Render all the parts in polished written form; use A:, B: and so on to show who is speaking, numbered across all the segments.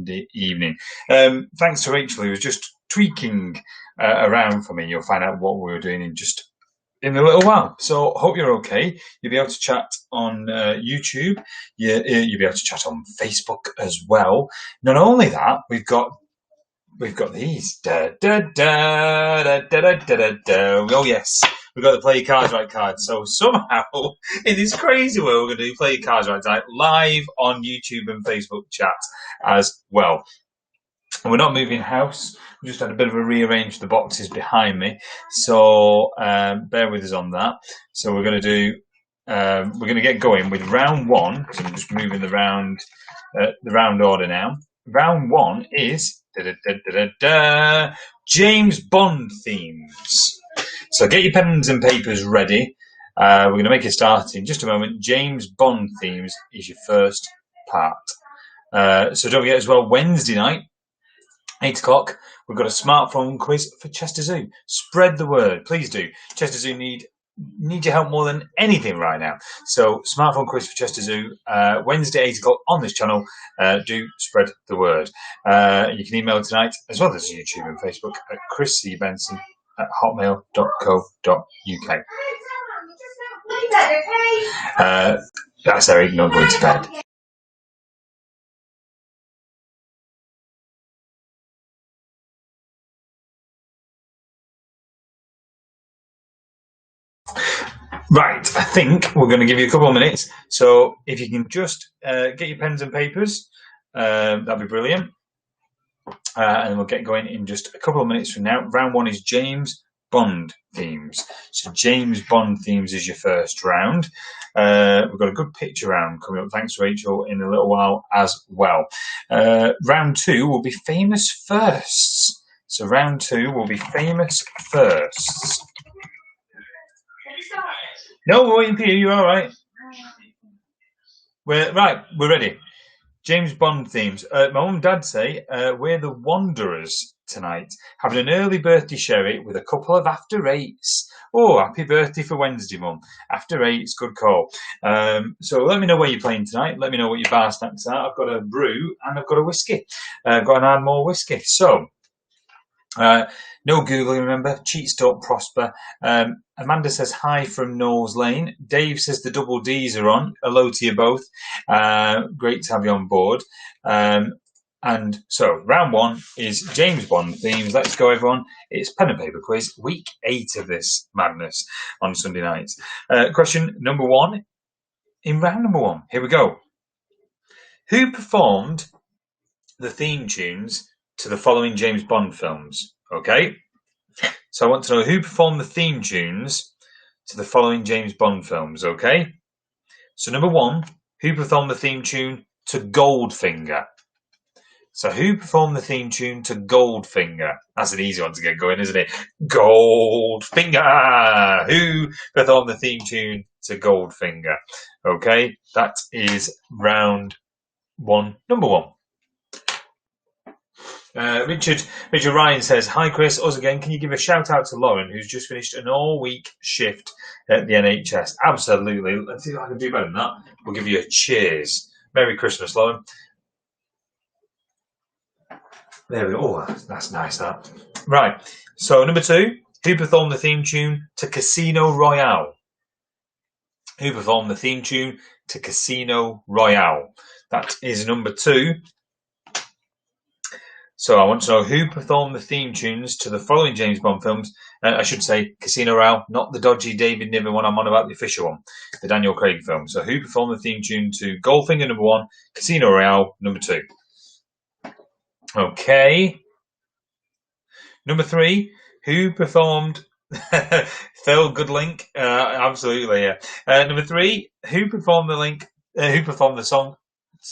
A: Monday evening. Thanks to Rachel, who was just tweaking around for me. You'll find out what we were doing in a little while. So hope you're okay. You'll be able to chat on YouTube. You'll be able to chat on Facebook as well. Not only that, we've got these. Da, da, da, da, da, da, da, da. Oh yes, we've got the Play Your Cards Right card. So somehow in this crazy world, we're going to do Play Your Cards Right tonight live on YouTube and Facebook chat as well. And we're not moving house. We just had a bit of a rearrange the boxes behind me. So bear with us on that. So we're going to do. We're going to get going with round one. So I'm just moving the round order now. Round one is James Bond themes. So get your pens and papers ready. We're going to make a start in just a moment. James Bond themes is your first part. So don't forget as well, Wednesday night, 8 o'clock, we've got a smartphone quiz for Chester Zoo. Spread the word, please do. Chester Zoo need your help more than anything right now. So smartphone quiz for Chester Zoo, Wednesday 8 o'clock on this channel. Do spread the word. You can email tonight as well as YouTube and Facebook at chriscbenson@hotmail.co.uk. That's Eric not going to bed. Right, I think we're going to give you a couple of minutes. So if you can just get your pens and papers, that'd be brilliant. And then we'll get going in just a couple of minutes from now. Round one is James Bond themes. So James Bond themes is your first round. We've got a good picture round coming up. Thanks, Rachel, in a little while as well. Round two will be famous firsts. So round two will be famous firsts. No, we're waiting for you. You're all right. We're ready. James Bond themes. My mum and dad say we're the Wanderers tonight, having an early birthday sherry with a couple of after eights. Oh, happy birthday for Wednesday, Mum. After eights, good call. So let me know where you're playing tonight. Let me know what your bar snacks are. I've got a brew and I've got a whiskey. I've got an add more whiskey. So. No Googling, remember. Cheats don't prosper. Amanda says hi from Knowles Lane. Dave says the double D's are on. Hello to you both. Great to have you on board. And so round one is James Bond themes. Let's go, everyone. It's pen and paper quiz, week 8 of this madness on Sunday nights. Question number one in round number one. Here we go. Who performed the theme tunes to the following James Bond films? Okay, so I want to know who performed the theme tunes to the following James Bond films. Okay, so number one, who performed the theme tune to Goldfinger? So who performed the theme tune to Goldfinger? That's an easy one to get going, isn't it? Goldfinger. Who performed the theme tune to Goldfinger? Okay, that is round one, number one. Richard Ryan says, hi Chris, us again. Can you give a shout out to Lauren, who's just finished an all-week shift at the NHS? Absolutely. Let's see if I can do better than that. We'll give you a cheers. Merry Christmas, Lauren. There we go. Oh, that's nice, that. Right. So, number two, who performed the theme tune to Casino Royale? Who performed the theme tune to Casino Royale? That is number two. So I want to know who performed the theme tunes to the following James Bond films. I should say Casino Royale, not the dodgy David Niven one. I'm on about the official one, the Daniel Craig film. So who performed the theme tune to Goldfinger number one, Casino Royale number two? Okay. Number three, who performed... Phil, good link. Absolutely, yeah. Number three, who performed the song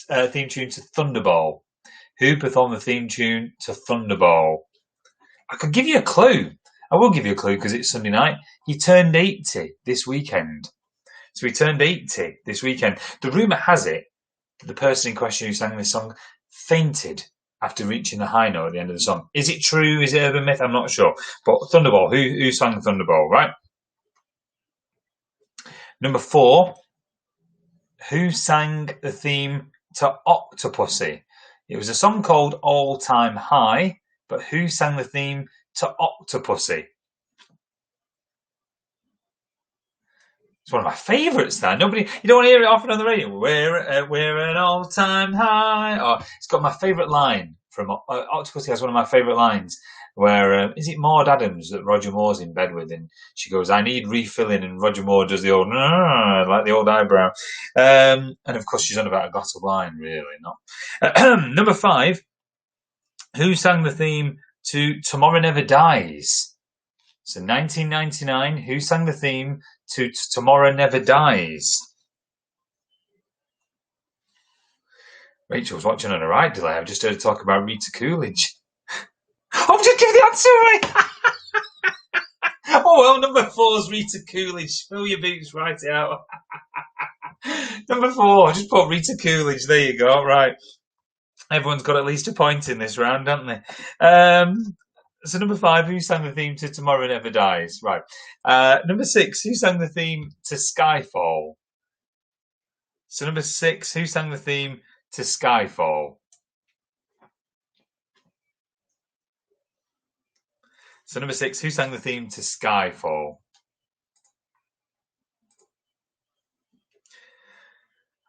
A: theme tune to Thunderball? Who performed the theme tune to Thunderball? I could give you a clue. I will give you a clue because it's Sunday night. He turned 80 this weekend. So he turned 80 this weekend. The rumour has it that the person in question who sang this song fainted after reaching the high note at the end of the song. Is it true? Is it urban myth? I'm not sure. But Thunderball, who sang Thunderball, right? Number four, who sang the theme to Octopussy? It was a song called All Time High, but who sang the theme to Octopussy? It's one of my favourites. That you don't want to hear it often on the radio. We're an all-time high. Oh, it's got my favourite line from Octopussy. Has one of my favourite lines where is it Maud Adams that Roger Moore's in bed with, and she goes, "I need refilling," and Roger Moore does the old like the old eyebrow, and of course she's on about a glass of wine. Really not. Number 5. Who sang the theme to Tomorrow Never Dies? So 1999, who sang the theme to Tomorrow Never Dies? Rachel's watching on her right delay. I've just heard her talk about Rita Coolidge. I've just given the answer away. Oh well, number 4 is Rita Coolidge. Fill your boots, write it out. Number 4, just put Rita Coolidge. There you go. Right. Everyone's got at least a point in this round, haven't they? So number 5, who sang the theme to Tomorrow Never Dies? Right. Number 6, who sang the theme to Skyfall? So number 6, who sang the theme to Skyfall? So number 6, who sang the theme to Skyfall?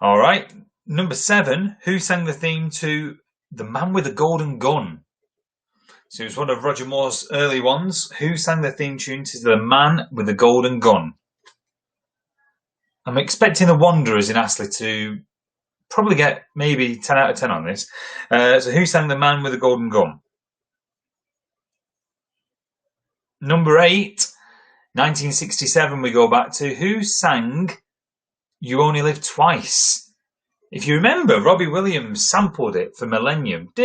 A: All right. Number 7, who sang the theme to The Man with the Golden Gun? So it was one of Roger Moore's early ones. Who sang the theme tune to The Man with the Golden Gun? I'm expecting the Wanderers in Astley to probably get maybe 10 out of 10 on this. So who sang The Man with the Golden Gun? Number 8, 1967 we go back to. Who sang You Only Live Twice? If you remember, Robbie Williams sampled it for Millennium. But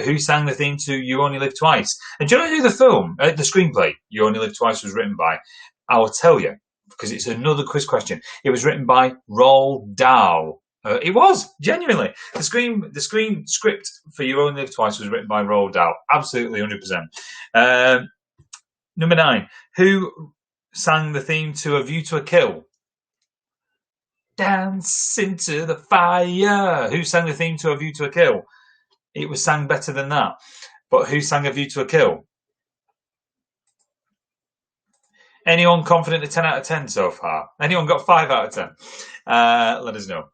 A: who sang the theme to You Only Live Twice? And do you know who the screenplay, You Only Live Twice, was written by? I will tell you, because it's another quiz question. It was written by Roald Dahl. It was, genuinely. The screen script for You Only Live Twice was written by Roald Dahl. Absolutely, 100%. Number 9. Who sang the theme to A View to a Kill? Dance into the fire. Who sang the theme to A View to a Kill? It was sang better than that. But who sang A View to a Kill? Anyone confident at 10 out of 10 so far? Anyone got 5 out of 10? Let us know.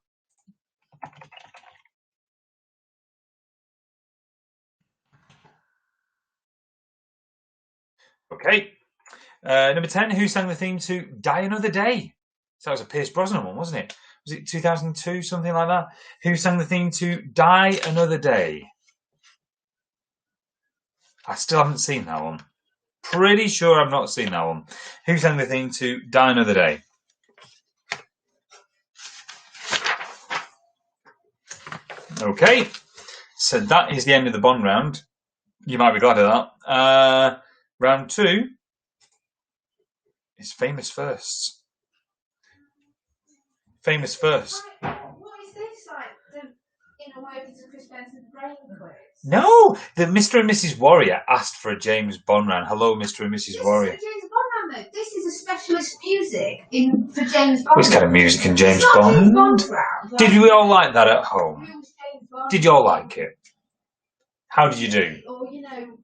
A: Okay. Number 10, who sang the theme to Die Another Day? So that was a Pierce Brosnan one, wasn't it? Was it 2002, something like that? Who sang the theme to Die Another Day? I still haven't seen that one. Pretty sure I've not seen that one. Who sang the theme to Die Another Day? Okay, so that is the end of the Bond round. You might be glad of that. Round 2 is Famous Firsts. Famous First.
B: What is this? Like the Inner Workings of Chris Benson's Brain Quiz?
A: No, the Mr. and Mrs. Warrior asked for a James Bond round. Hello, Mr. and Mrs. Warrior.
B: This is a James Bond round, though. This is a specialist music for James Bond.
A: Which kind of music in James
B: It's not
A: Bond?
B: James Bond round. Like,
A: Did we all like that at home?
B: James Bond.
A: Did you all like it? How did you do?
B: Or, you know,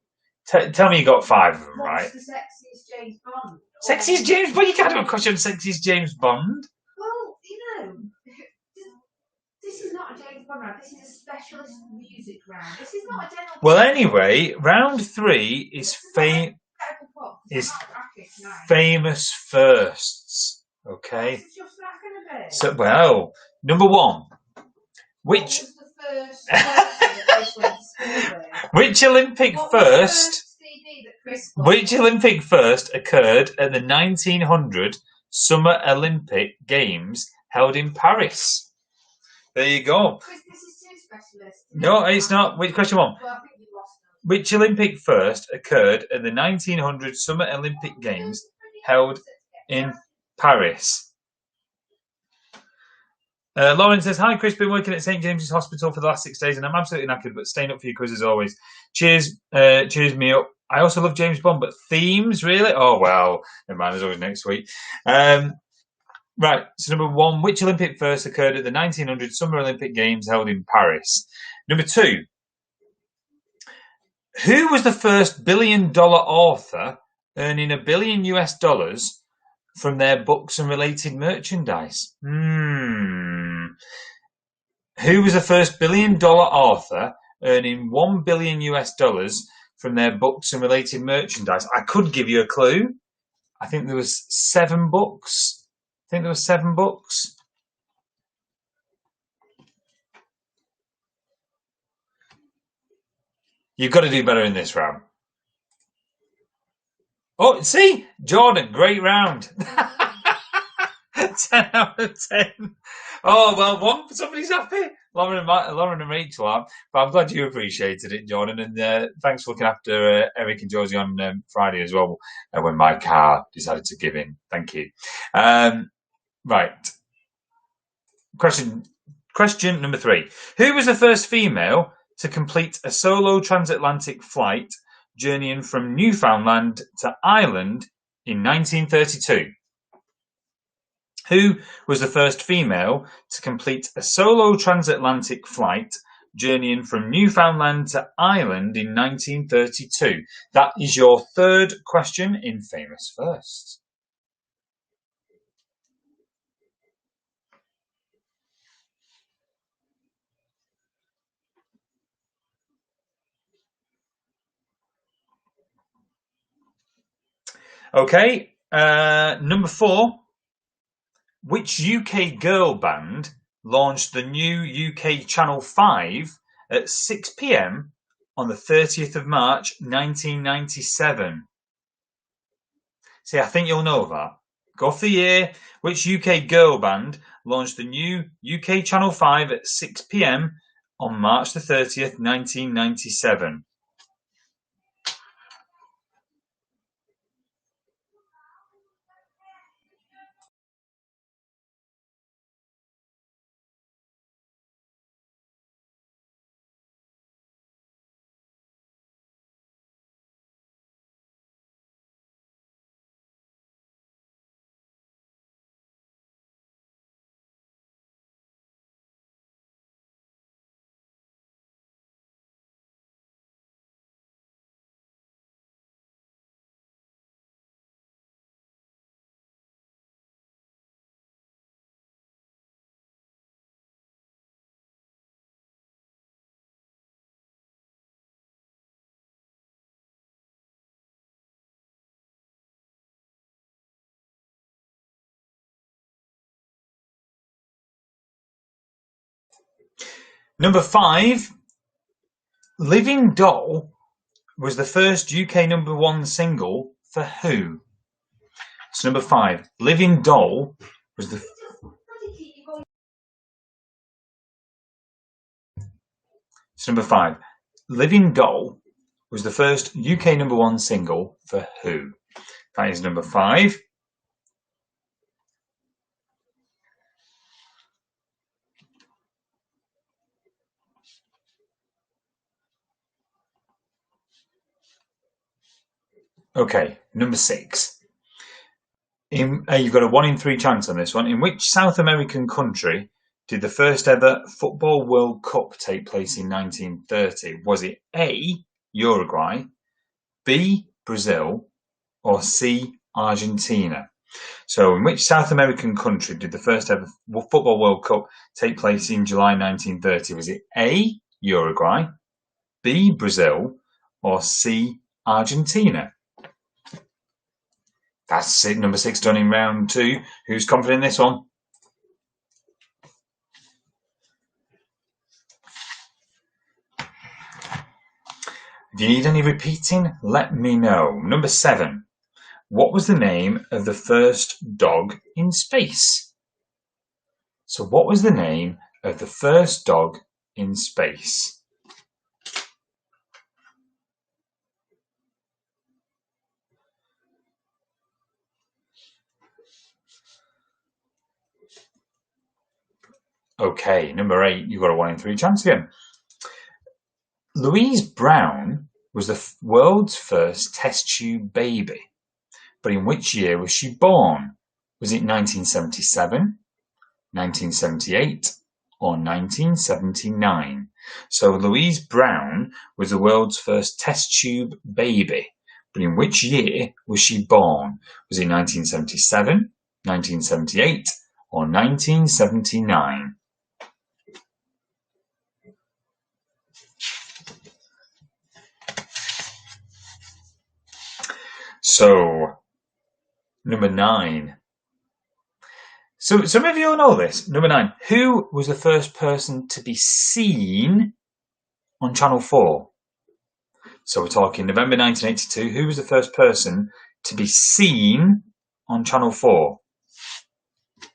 A: Tell me you got 5 of them,
B: what's
A: right?
B: the sexiest James Bond?
A: Sexiest James Bond? You can't have a question on sexiest James Bond.
B: Well, you know, this is not a James Bond round. This is a specialist music round. This is not a general.
A: Well, anyway, round 3 is famous firsts. Okay. So, well, number 1. Which Olympic first occurred at the 1900 Summer Olympic Games held in Paris? There you go.
B: This is too specialist.
A: No, it's not. Which question 1?
B: Well, I think you lost them.
A: Which Olympic first occurred at the 1900 Summer Olympic Games held in Paris? Lauren says, "Hi Chris, been working at St James's Hospital for the last 6 days and I'm absolutely knackered, but staying up for your quiz as always. Cheers me up. I also love James Bond, but themes, really? Oh well, never mind, there's always next week. Right, so number 1, which Olympic first occurred at the 1900 Summer Olympic Games held in Paris? Number 2, who was the first billion-dollar author earning $1 billion from their books and related merchandise? Who was the first billion-dollar author earning $1 billion from their books and related merchandise? I could give you a clue. I think there was 7 books. You've got to do better in this round. Oh, see? Jordan, great round. 10 out of 10. Oh, well, somebody's happy. Lauren and Rachel are. But I'm glad you appreciated it, Jordan. And thanks for looking after Eric and Josie on Friday as well, when my car decided to give in. Thank you. Right. Question number 3. Who was the first female to complete a solo transatlantic flight journeying from Newfoundland to Ireland in 1932? Who was the first female to complete a solo transatlantic flight journeying from Newfoundland to Ireland in 1932? That is your third question in Famous First. Okay, number 4. Which UK girl band launched the new UK Channel 5 at 6 p.m. on the 30th of March 1997? See, I think you'll know that. Go off the year. Which UK girl band launched the new UK Channel 5 at 6 p.m. on March the 30th, 1997? Number 5, Living Doll was the first UK number 1 single for who? So number 5, Living Doll was the... So number 5, Living Doll was the first UK number 1 single for who? That is number 5. Okay, number 6. You've got a 1 in 3 chance on this one. In which South American country did the first ever Football World Cup take place in 1930? Was it A, Uruguay, B, Brazil, or C, Argentina? So in which South American country did the first ever Football World Cup take place in July 1930? Was it A, Uruguay, B, Brazil, or C, Argentina? That's it, number 6 done in round 2. Who's confident in this one? If you need any repeating, let me know. Number 7. What was the name of the first dog in space? So what was the name of the first dog in space? Okay, number 8, you've got a 1 in 3 chance again. Louise Brown was the world's first test tube baby, but in which year was she born? Was it 1977, 1978, or 1979? So Louise Brown was the world's first test tube baby. But in which year was she born? Was it 1977, 1978, or 1979? So, number 9. So some of you all know this. Number 9. Who was the first person to be seen on Channel 4? So we're talking November 1982. Who was the first person to be seen on Channel 4? I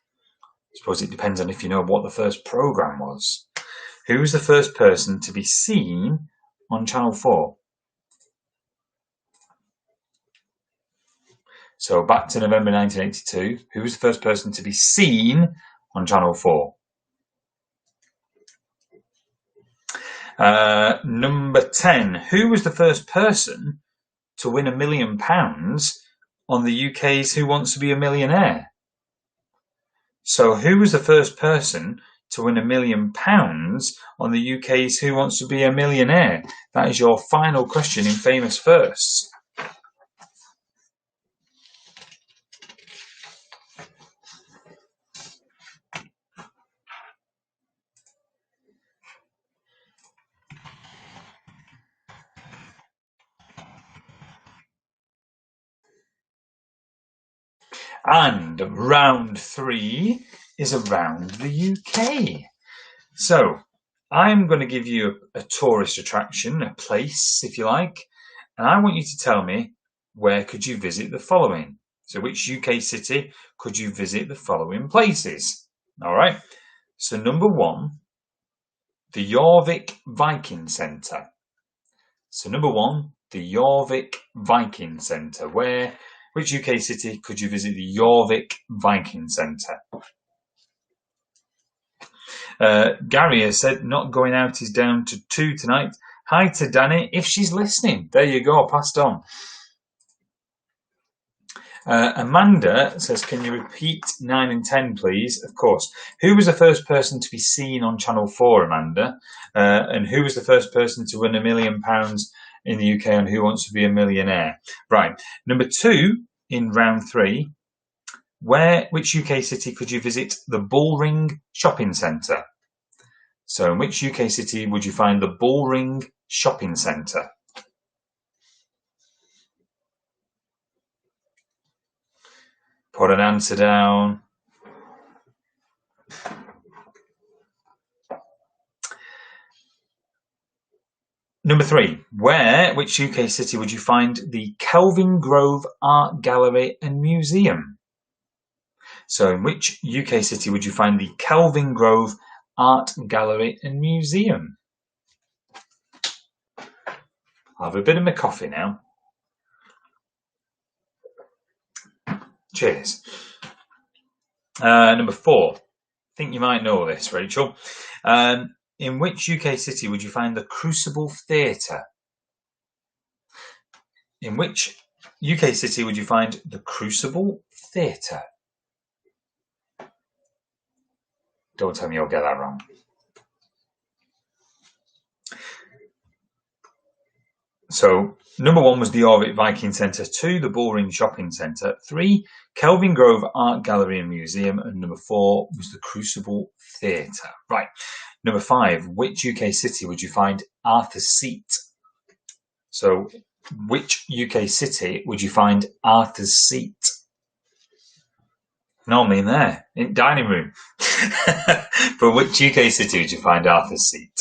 A: suppose it depends on if you know what the first programme was. Who was the first person to be seen on Channel 4? So back to November 1982. Who was the first person to be seen on Channel 4? Number 10. Who was the first person to win £1 million on the UK's Who Wants to Be a Millionaire? So who was the first person to win £1 million on the UK's Who Wants to Be a Millionaire? That is your final question in Famous Firsts. And round 3 is around the UK. So I'm going to give you a tourist attraction, a place, if you like, and I want you to tell me, where could you visit the following? So which UK city could you visit the following places? All right. So number 1, the Jorvik Viking Centre. So number 1, the Jorvik Viking Centre. Which UK city could you visit the Jorvik Viking Centre? Gary has said not going out is down to 2 tonight. Hi to Danny, if she's listening. There you go, passed on. Amanda says, can you repeat 9 and 10, please? Of course. Who was the first person to be seen on Channel 4, Amanda? And who was the first person to win £1 million in the UK on Who Wants to Be a Millionaire? Right. Number 2 in round 3. Which UK city could you visit the Bullring Shopping Centre? So in which UK city would you find the Bullring Shopping Centre? Put an answer down. Number 3. Which UK city would you find the Kelvin Grove Art Gallery and Museum? So in which UK city would you find the Kelvin Grove Art Gallery and Museum? I'll have a bit of my coffee now. Cheers. Number 4. I think you might know this, Rachel. In which UK city would you find the Crucible Theatre? In which UK city would you find the Crucible Theatre? Don't tell me you'll get that wrong. So, number 1 was the Jorvik Viking Centre, 2, the Bullring Shopping Centre, 3, Kelvin Grove Art Gallery and Museum, and number 4 was the Crucible Theatre. Right. Number 5, which UK city would you find Arthur's Seat? So, which UK city would you find Arthur's Seat? Normally in there, in dining room. But which UK city would you find Arthur's Seat?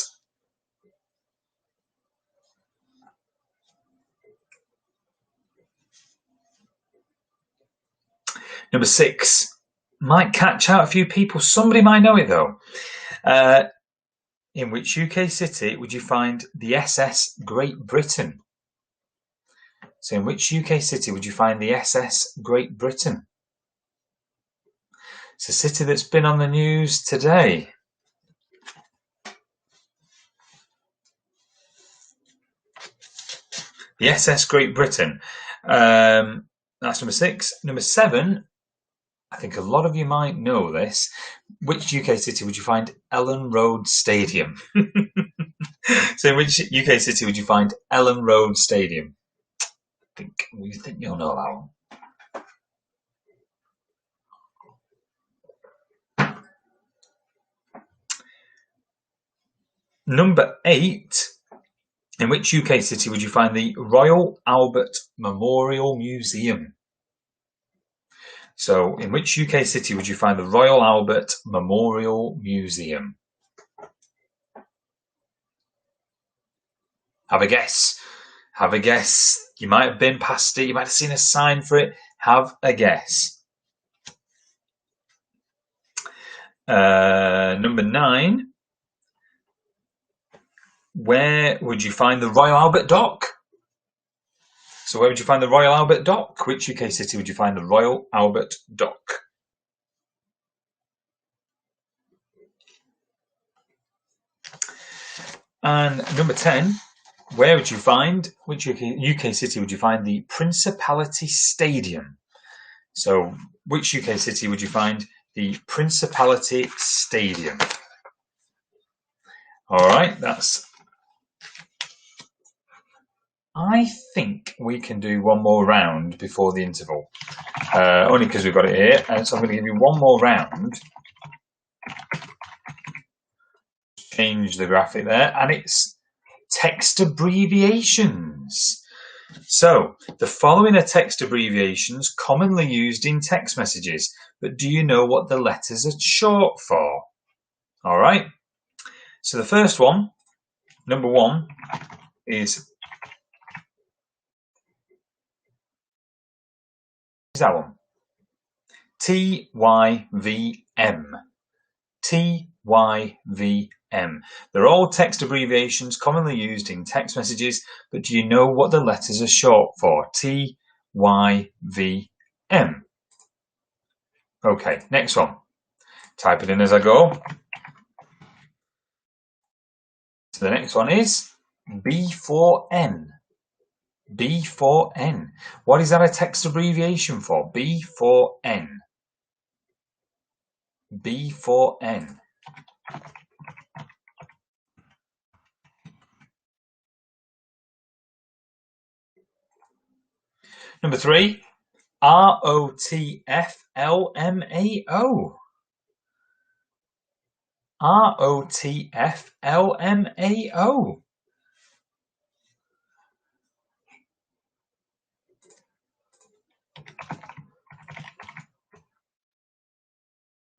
A: Number 6, might catch out a few people. Somebody might know it though. In which UK city would you find the SS Great Britain? So in which UK city would you find the SS Great Britain? It's a city that's been on the news today. The SS Great Britain. That's number 6. Number 7, I think a lot of you might know this. Which UK city would you find Ellen Road Stadium? So in which UK city would you find Ellen Road Stadium? You think you'll know that one. Number 8. In which UK city would you find the Royal Albert Memorial Museum? So, in which UK city would you find the Royal Albert Memorial Museum? Have a guess. Have a guess. You might have been past it. You might have seen a sign for it. Have a guess. Number 9. Where would you find the Royal Albert Dock? So where would you find the Royal Albert Dock? Which UK city would you find the Royal Albert Dock? And number 10, where would you find, which UK city would you find the Principality Stadium? So which UK city would you find the Principality Stadium? All right, I think we can do one more round before the interval, only because we've got it here. And so I'm going to give you one more round. Change the graphic there, and it's text abbreviations. So the following are text abbreviations commonly used in text messages, but do you know what the letters are short for? All right. So the first one, number 1, is that one. TYVM. TYVM. They're all text abbreviations commonly used in text messages, but do you know what the letters are short for? TYVM. Okay, next one. Type it in as I go. So the next one is B4N. B4N. What is that a text abbreviation for? B4N. B4N. Number 3, ROTFLMAO. ROTFLMAO.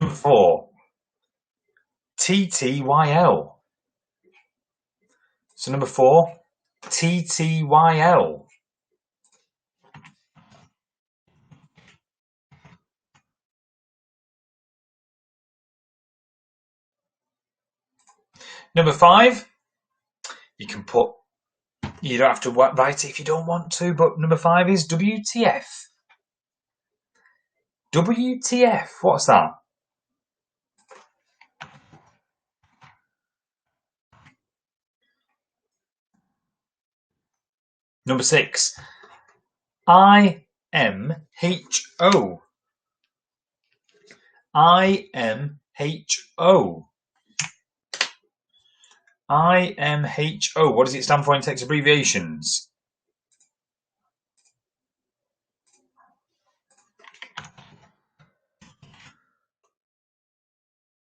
A: Number 4, TTYL. So number 4, TTYL. Number 5, you don't have to write it if you don't want to, but number 5 is WTF. WTF, what's that? Number 6, IMHO. IMHO. IMHO. What does it stand for in text abbreviations?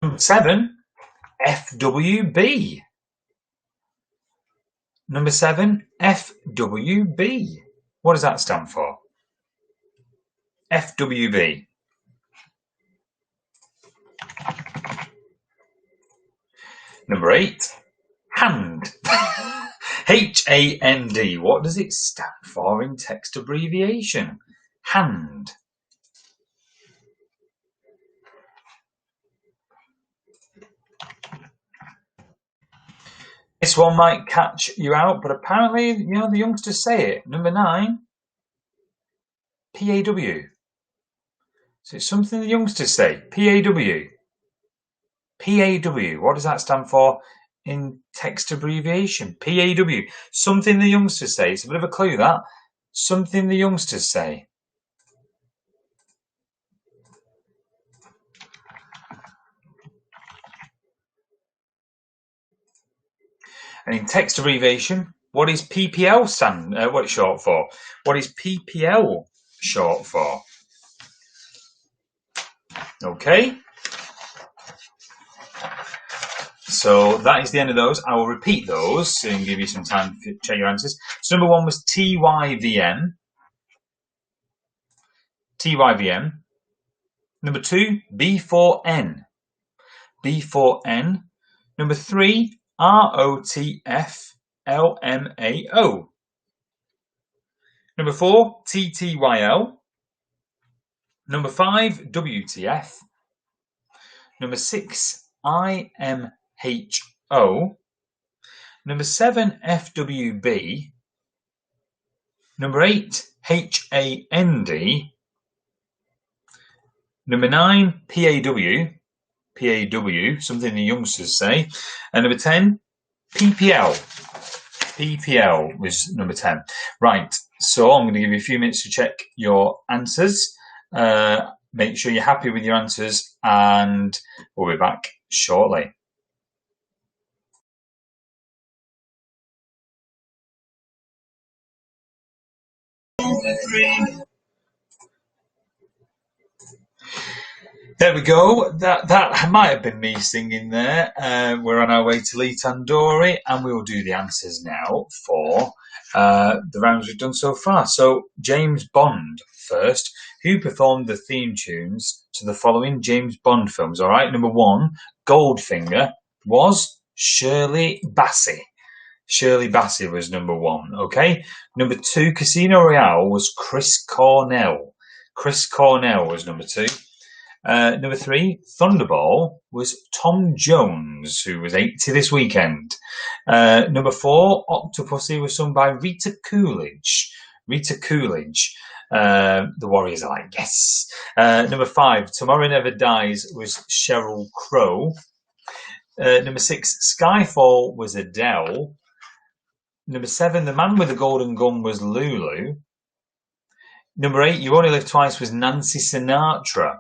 A: Number 7, FWB. Number 7, FWB. What does that stand for? FWB. Number 8, hand. HAND. What does it stand for in text abbreviation? Hand. This one might catch you out, but apparently, the youngsters say it. Number 9, PAW. So it's something the youngsters say. PAW. PAW. What does that stand for in text abbreviation? PAW. Something the youngsters say. It's a bit of a clue, that. Something the youngsters say. And in text abbreviation, what is PPL stand? What it's short for? What is PPL short for? Okay. So that is the end of those. I will repeat those so and give you some time to check your answers. So number 1 was TYVM. TYVM. Number 2, B4N. B4N. Number 3, ROTFLMAO. Number 4, TTYL. Number 5, WTF. Number 6, IMHO. Number 7, FWB. Number 8, HAND. Number 9, PAW. PAW, something the youngsters say. And number 10, PPL. PPL was number 10. Right, so I'm going to give you a few minutes to check your answers. Make sure you're happy with your answers, and we'll be back shortly. There we go. That might have been me singing there. We're on our way to Lee Tandoori, and we will do the answers now for the rounds we've done so far. So James Bond first. Who performed the theme tunes to the following James Bond films? All right. Number 1, Goldfinger, was Shirley Bassey. Shirley Bassey was number 1. Okay. Number 2, Casino Royale, was Chris Cornell. Chris Cornell was number 2. Number 3, Thunderball, was Tom Jones, who was 80 this weekend. Number 4, Octopussy, was sung by Rita Coolidge. Rita Coolidge. The Warriors are like, yes. Number 5, Tomorrow Never Dies, was Sheryl Crow. Number 6, Skyfall, was Adele. Number 7, The Man with the Golden Gun, was Lulu. Number 8, You Only Live Twice, was Nancy Sinatra.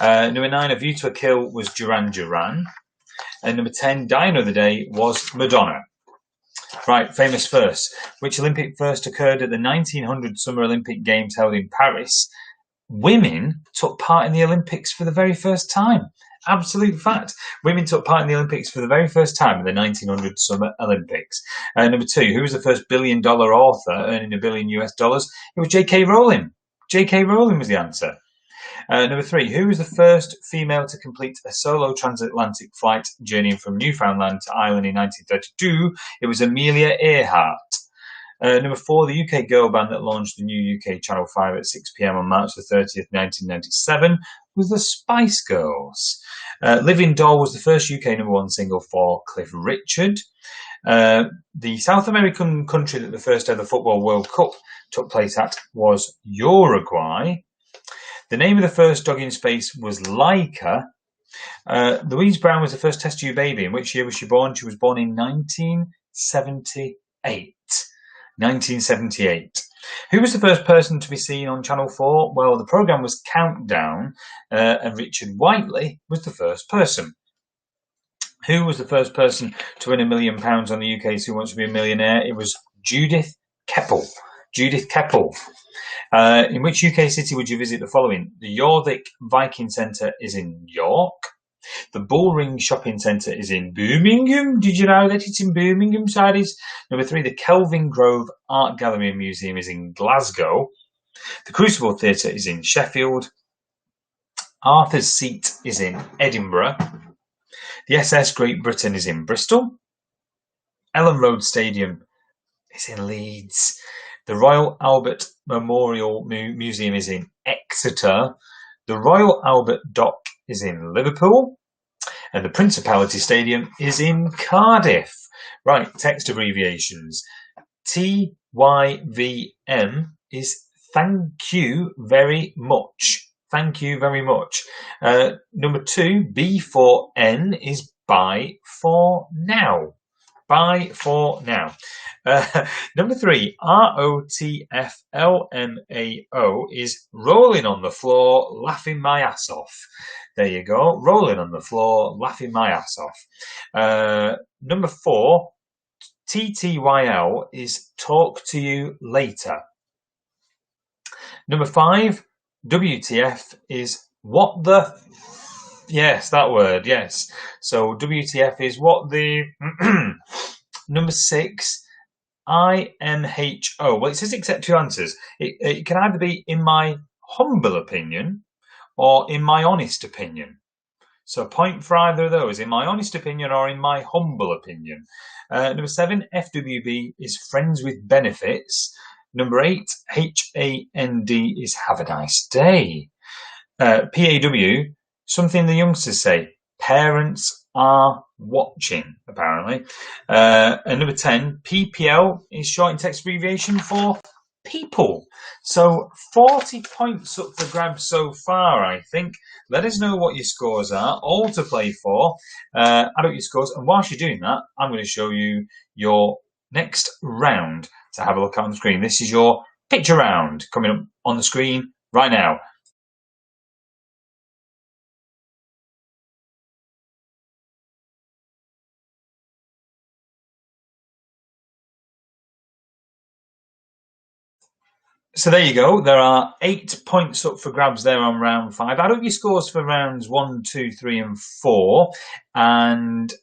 A: Number 9, A View to a Kill, was Duran Duran. And number 10, Die Another Day, was Madonna. Right, famous first. Which Olympic first occurred at the 1900 Summer Olympic Games held in Paris? Women took part in the Olympics for the very first time. Absolute fact. Women took part in the Olympics for the very first time in the 1900 Summer Olympics. Number 2, who was the first billion-dollar author earning $1 billion US? It was J.K. Rowling. J.K. Rowling was the answer. Number 3, who was the first female to complete a solo transatlantic flight journeying from Newfoundland to Ireland in 1932? It was Amelia Earhart. Number 4, the UK girl band that launched the new UK Channel 5 at 6 p.m. on March the 30th, 1997 was the Spice Girls. Living Doll was the first UK number 1 single for Cliff Richard. The South American country that the first ever Football World Cup took place at was Uruguay. The name of the first dog in space was Laika. Louise Brown was the first test tube baby. In which year was she born? She was born in 1978. 1978. Who was the first person to be seen on Channel 4? Well, the programme was Countdown, and Richard Whiteley was the first person. Who was the first person to win £1 million on the UK's Who Wants to Be a Millionaire? It was Judith Keppel. Judith Keppel. In which UK city would you visit the following? The York Viking Centre is in York. The Bullring Shopping Centre is in Birmingham. Did you know that it's in Birmingham, Saddies? Number 3, the Kelvin Grove Art Gallery and Museum is in Glasgow. The Crucible Theatre is in Sheffield. Arthur's Seat is in Edinburgh. The SS Great Britain is in Bristol. Ellen Road Stadium is in Leeds. The Royal Albert Memorial Museum is in Exeter. The Royal Albert Dock is in Liverpool. And the Principality Stadium is in Cardiff. Right, text abbreviations. TYVM is thank you very much. Thank you very much. Number 2, B4N is bye for now. Bye for now. Number 3, ROTFLMAO is rolling on the floor, laughing my ass off. There you go. Rolling on the floor, laughing my ass off. Number 4, TTYL is talk to you later. Number 5, WTF is what the... Yes, that word, yes. So WTF is what the... Number 6, IMHO. Well, it says accept two answers. It can either be in my humble opinion or in my honest opinion. So point for either of those, in my honest opinion or in my humble opinion. Number 7, FWB is friends with benefits. Number 8, HAND is have a nice day. PAW, something the youngsters say, parents are watching, apparently. And number 10, PPL is short in text abbreviation for people. So 40 points up for grabs so far, I think. Let us know what your scores are, all to play for. Add up your scores, and whilst you're doing that, I'm going to show you your next round to have a look at on the screen. This is your picture round coming up on the screen right now. So there you go. There are 8 points up for grabs there on round 5. Add up your scores for rounds 1, 2, 3, and 4, and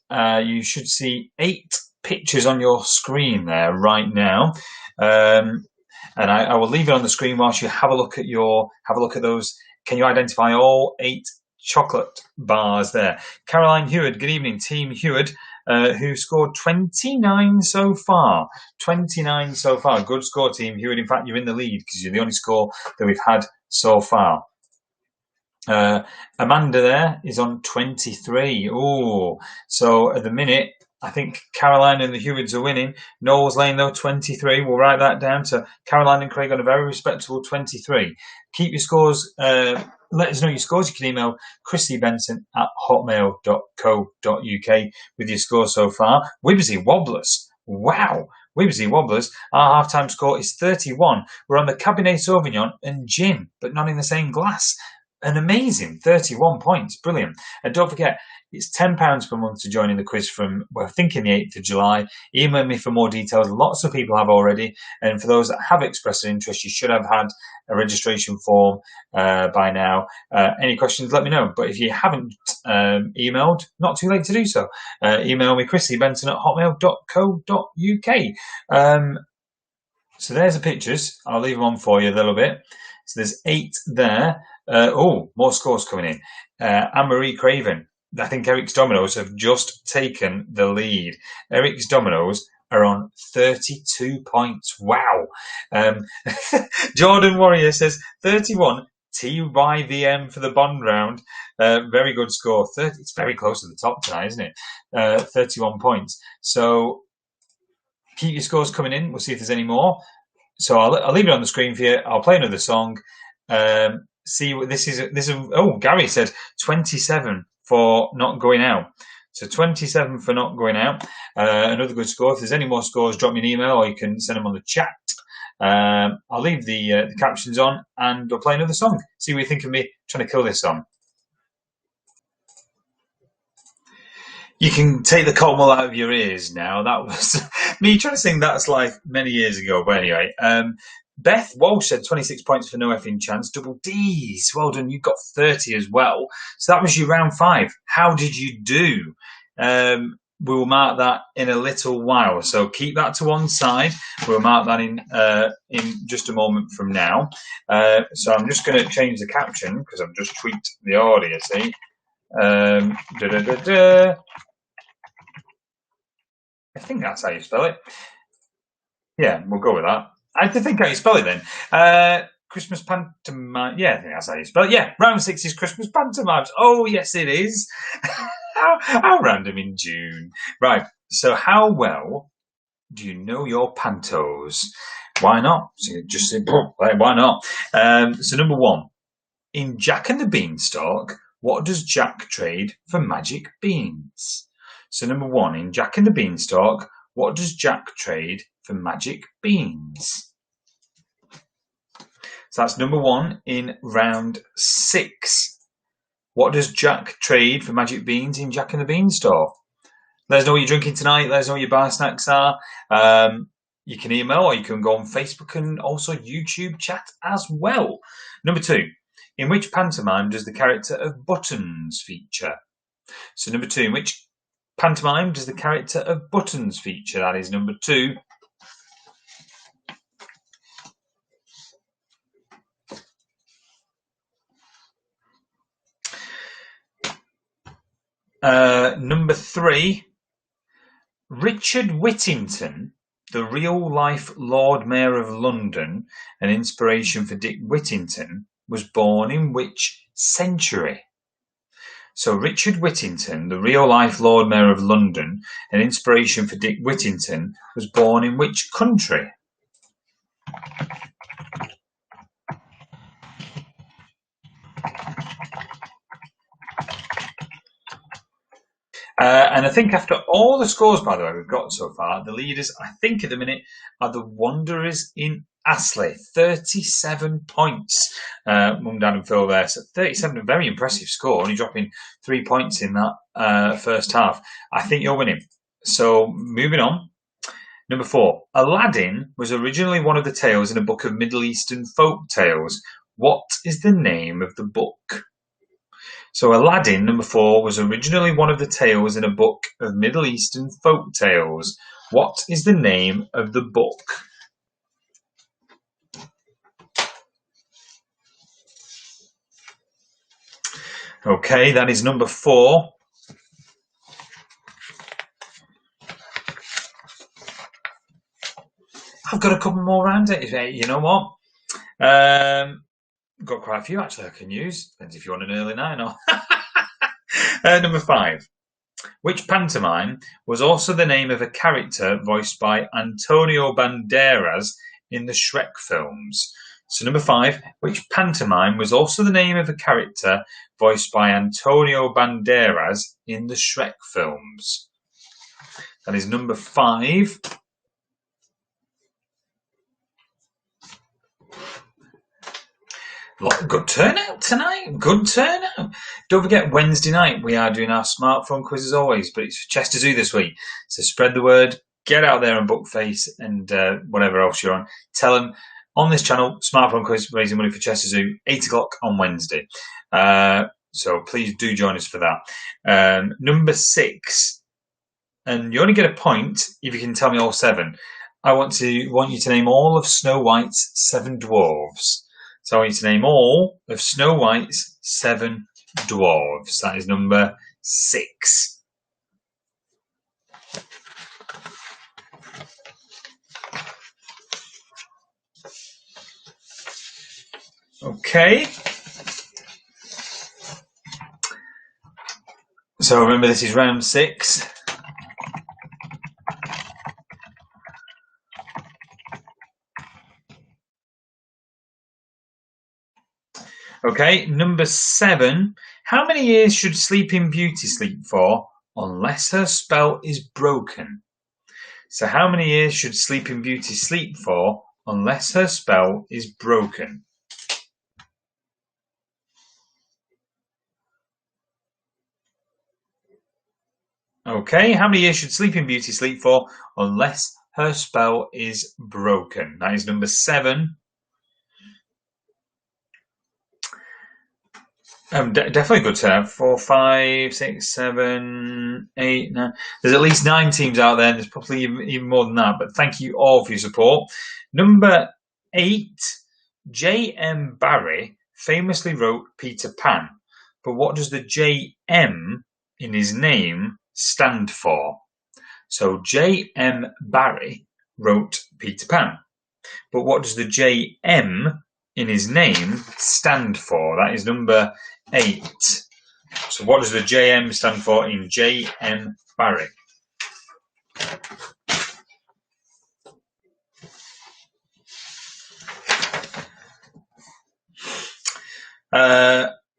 A: you should see 8 pictures on your screen there right now. And I will leave it on the screen whilst you have a look at those. Can you identify all 8 chocolate bars there? Caroline Heward, good evening, Team Heward. Who scored 29 so far. 29 so far. Good score, Team Heward. In fact, you're in the lead because you're the only score that we've had so far. Amanda there is on 23. Oh, so at the minute, I think Caroline and the Hewards are winning. Knowles Lane, though, 23. We'll write that down. So Caroline and Craig on a very respectable 23. Keep your scores. Let us know your scores. You can email chrissybenson@hotmail.co.uk with your score so far. Wibsy Wobblers. Wow. Wibsy Wobblers. Our half-time score is 31. We're on the Cabernet Sauvignon and gin, but not in the same glass. An amazing 31 points. Brilliant. And don't forget, it's £10 per month to join in the quiz from, well, I think in the 8th of July. Email me for more details. Lots of people have already. And for those that have expressed an interest, you should have had a registration form by now. Any questions, let me know. But if you haven't emailed, not too late to do so. Email me, chrissybenson@hotmail.co.uk. So there's the pictures. I'll leave them on for you a little bit. So there's 8 there. More scores coming in. Anne-Marie Craven. I think Eric's Dominoes have just taken the lead. Eric's Dominoes are on 32 points. Wow. Jordan Warrior says 31 TYVM for the Bond round. Very good score. It's very close to the top tonight, isn't it? 31 points. So keep your scores coming in. We'll see if there's any more. So I'll leave it on the screen for you. I'll play another song. See what this is. Oh, Gary said 27 for not going out. So 27 for not going out. Another good score. If there's any more scores, drop me an email or you can send them on the chat. I'll leave the captions on and we'll play another song. See what you think of me trying to kill this song. You can take the cotton wool out of your ears now. That was me trying to sing That's Life many years ago. But anyway, Beth Walsh said 26 points for no effing chance. Double D's. Well done. You got 30 as well. So that was your round 5. How did you do? We will mark that in a little while. So keep that to one side. We'll mark that in just a moment from now. So I'm just going to change the caption because I've just tweaked the audio, see? I think that's how you spell it. Yeah, we'll go with that. I think how you spell it then. Christmas pantomime. Yeah, I think that's how you spell it. Yeah, round 6 is Christmas pantomimes. Oh, yes, it is. how random in June. Right, so how well do you know your pantos? Why not? Just say, why not? So number 1, in Jack and the Beanstalk, what does Jack trade for magic beans? So number 1, in Jack and the Beanstalk, what does Jack trade for magic beans? So that's number 1 in round 6. What does Jack trade for magic beans in Jack and the Beanstalk? Let us know what you're drinking tonight. Let us know what your bar snacks are. You can email or you can go on Facebook and also YouTube chat as well. Number 2, in which pantomime does the character of Buttons feature? So number 2, in which pantomime does the character of Buttons feature? That is number 2. Number 3, Richard Whittington, the real-life Lord Mayor of London, an inspiration for Dick Whittington, was born in which century? So Richard Whittington, the real-life Lord Mayor of London, an inspiration for Dick Whittington, was born in which country? And I think after all the scores, by the way, we've got so far, the leaders, I think at the minute, are the Wanderers in Astley, 37 points. Mum, Dad and Phil there. So 37, a very impressive score, only dropping 3 points in that first half. I think you're winning. So moving on. Number 4, Aladdin was originally one of the tales in a book of Middle Eastern folk tales. What is the name of the book? So Aladdin, number 4, was originally one of the tales in a book of Middle Eastern folk tales. What is the name of the book? Okay, that is number 4. I've got a couple more rounds. You know what? Got quite a few actually I can use. Depends if you want an early night or. Number 5. Which pantomime was also the name of a character voiced by Antonio Banderas in the Shrek films? So number 5. Which pantomime was also the name of a character voiced by Antonio Banderas in the Shrek films? That is number 5. Good turnout tonight. Good turnout. Don't forget, Wednesday night we are doing our smartphone quiz as always, but it's for Chester Zoo this week. So spread the word, get out there and book face and whatever else you're on. Tell them on this channel, smartphone quiz, raising money for Chester Zoo, 8 o'clock on Wednesday. So please do join us for that. Number 6, and you only get a point if you can tell me all 7. I want you to name all of Snow White's 7 dwarves. So I want you to name all of Snow White's 7 dwarves. That is number 6. Okay. So remember, this is round 6. Okay, number 7. How many years should Sleeping Beauty sleep for unless her spell is broken? So how many years should Sleeping Beauty sleep for unless her spell is broken? Okay, how many years should Sleeping Beauty sleep for unless her spell is broken? That is number 7. Definitely good turnout. 4, 5, 6, 7, 8, 9. There's at least 9 teams out there, and there's probably even more than that. But thank you all for your support. Number 8, J.M. Barrie famously wrote Peter Pan. But what does the J.M. in his name stand for? So J.M. Barrie wrote Peter Pan. But what does the J.M. in his name stand for? That is number 8. So what does the JM stand for in J.M. Barrie?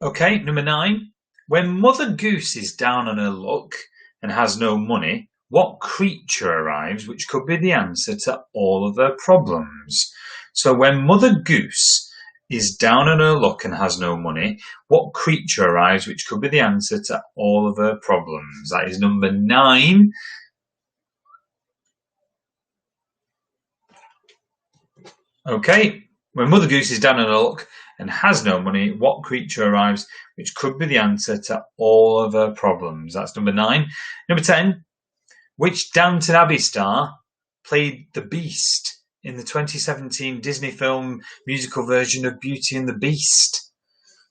A: Okay, number 9. When Mother Goose is down on her luck and has no money, what creature arrives which could be the answer to all of her problems? So when Mother Goose is down on her luck and has no money, what creature arrives which could be the answer to all of her problems? That is number 9. Okay, when Mother Goose is down on her luck and has no money, what creature arrives which could be the answer to all of her problems? That's number 9. Number 10, which Downton Abbey star played the Beast in the 2017 Disney film musical version of Beauty and the Beast?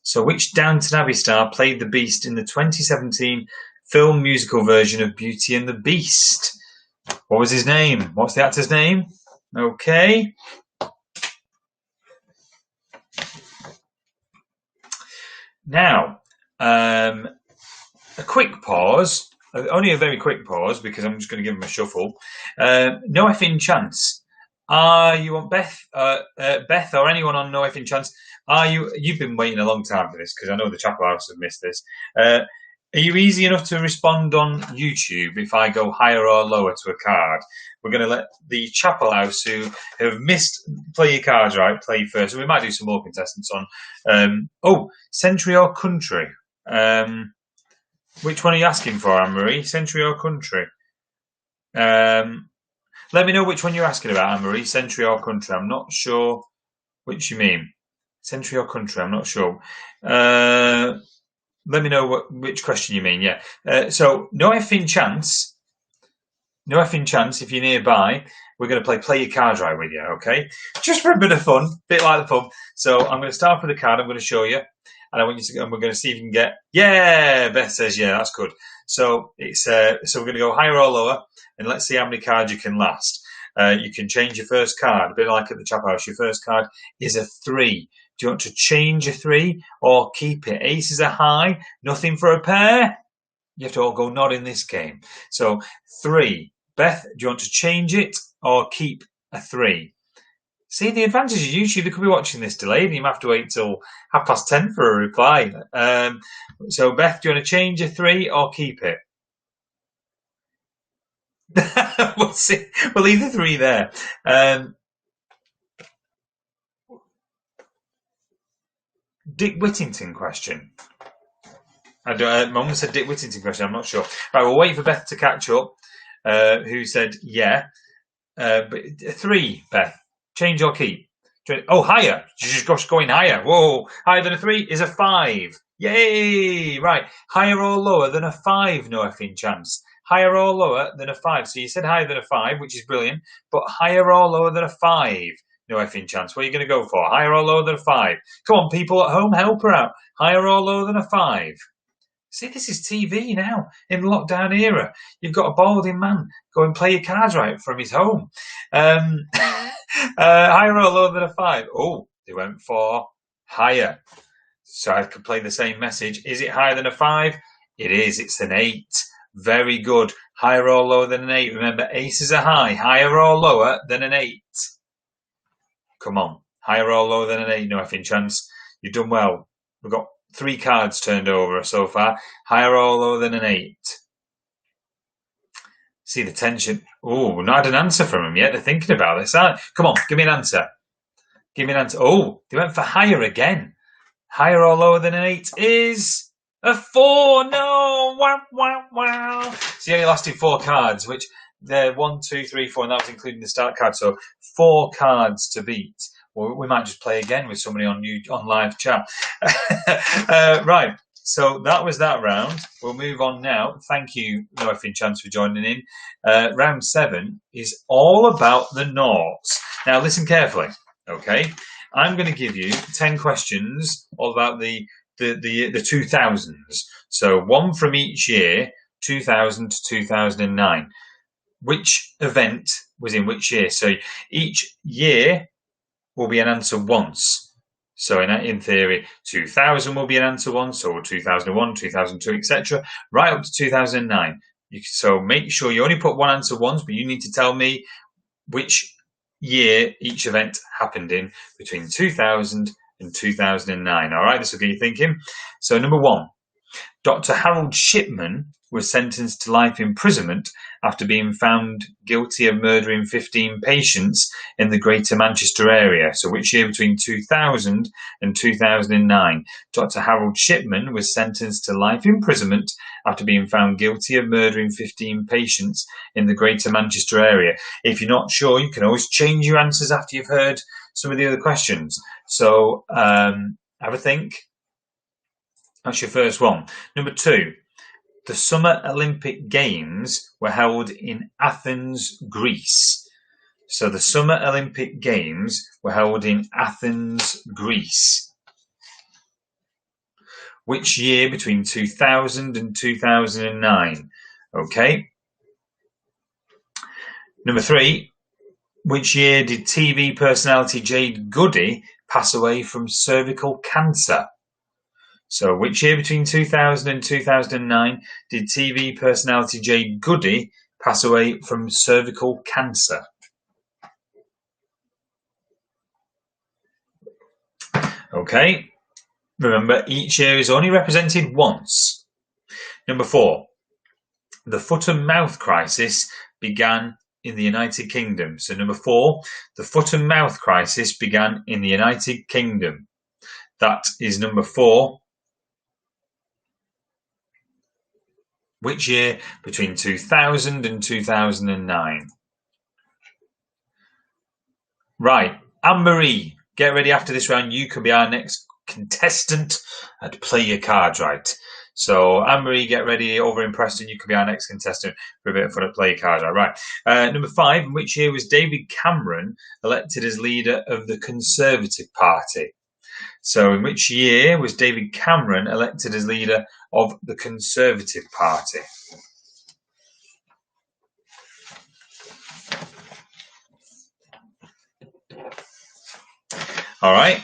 A: So which Downton Abbey star played the Beast in the 2017 film musical version of Beauty and the Beast? What was his name? What's the actor's name? Okay. Now, a quick pause. Only a very quick pause because I'm just going to give him a shuffle. No effing chance. You want Beth, Beth, or anyone on No Effing Chance? You've been waiting a long time for this because I know the Chapel House have missed this. Are you easy enough to respond on YouTube if I go higher or lower to a card? We're going to let the Chapel House who have missed Play Your Cards Right play first. We might do some more contestants on. Century or Country? Which one are you asking for, Anne-Marie? Century or Country? Let me know which one you're asking about, Anne-Marie. Century or Country? I'm not sure which you mean. Century or Country? I'm not sure. Let me know which question you mean. Yeah. So no effing chance. No effing chance. If you're nearby, we're going to play Your Cards Right with you. Okay. Just for a bit of fun, bit like the pub. So I'm going to start with a card. I'm going to show you, and I want you to. And we're going to see if you can get. Yeah. Beth says yeah. That's good. So it's so we're going to go higher or lower, and let's see how many cards you can last. You can change your first card, a bit like at the Chapel House. Your first card is a 3. Do you want to change a 3 or keep it? Aces are high, nothing for a pair. You have to all go nod in this game. So 3. Beth, do you want to change it or keep a 3? See, the advantage of YouTube, they could be watching this delayed and you might have to wait till 10:30 for a reply. So Beth, do you want to change a 3 or keep it? We'll see. We'll leave the 3 there. Dick Whittington question. Mum said Dick Whittington question. I'm not sure. Right, we'll wait for Beth to catch up. Who said yeah? But 3, Beth. Change or keep? Oh, higher. She's just going higher. Whoa, higher than a 3 is a 5. Yay! Right, higher or lower than a 5? No effing chance. Higher or lower than a 5. So you said higher than a 5, which is brilliant. But higher or lower than a 5? No effing chance. What are you going to go for? Higher or lower than a 5? Come on, people at home, help her out. Higher or lower than a 5? See, this is TV now, in the lockdown era. You've got a balding man going Play Your Cards Right from his home. Higher or lower than a 5? Oh, they went for higher. So I could play the same message. Is it higher than a 5? It is. It's an 8. Very good. Higher or lower than an 8? Remember, aces are high. Higher or lower than an 8? Come on. Higher or lower than an 8? No effing chance. You've done well. We've got 3 cards turned over so far. Higher or lower than an 8? See the tension. Oh, we've not had an answer from them yet. They're thinking about this. Come on, give me an answer. Give me an answer. Oh, they went for higher again. Higher or lower than an 8 is a 4. No. Wow, wow, wow. So you only lasted 4 cards, which they're 1, 2, 3, 4, and that was including the start card. So 4 cards to beat. Well, we might just play again with somebody on live chat. Right. So that was that round. We'll move on now. Thank you, No Effing Chance, for joining in. Round 7 is all about the noughts. Now, listen carefully, okay? I'm going to give you 10 questions all about the 2000s. So one from each year, 2000 to 2009. Which event was in which year? So each year will be an answer once. So in theory, 2000 will be an answer once, or 2001, 2002, etc., right up to 2009. So make sure you only put one answer once, but you need to tell me which year each event happened in between 2000 and 2009. All right, this will get you thinking. So number 1, Dr. Harold Shipman was sentenced to life imprisonment after being found guilty of murdering 15 patients in the Greater Manchester area? So which year between 2000 and 2009? Dr. Harold Shipman was sentenced to life imprisonment after being found guilty of murdering 15 patients in the Greater Manchester area. If you're not sure, you can always change your answers after you've heard some of the other questions. So have a think. That's your first one. Number 2. The Summer Olympic Games were held in Athens, Greece. So the Summer Olympic Games were held in Athens, Greece. Which year between 2000 and 2009? Okay. Number 3. Which year did TV personality Jade Goody pass away from cervical cancer? So which year between 2000 and 2009 did TV personality Jade Goody pass away from cervical cancer? Okay. Remember, each year is only represented once. Number 4. The foot and mouth crisis began in the United Kingdom. So number 4, the foot and mouth crisis began in the United Kingdom. That is number 4. Which year between 2000 and 2009? Right, Anne-Marie, get ready after this round. You can be our next contestant and play your cards right. So Anne-Marie, get ready. Over in Preston, you could be our next contestant for a bit of fun at play your cards right. Number 5, in which year was David Cameron elected as leader of the Conservative Party? So in which year was David Cameron elected as leader of the Conservative Party? All right.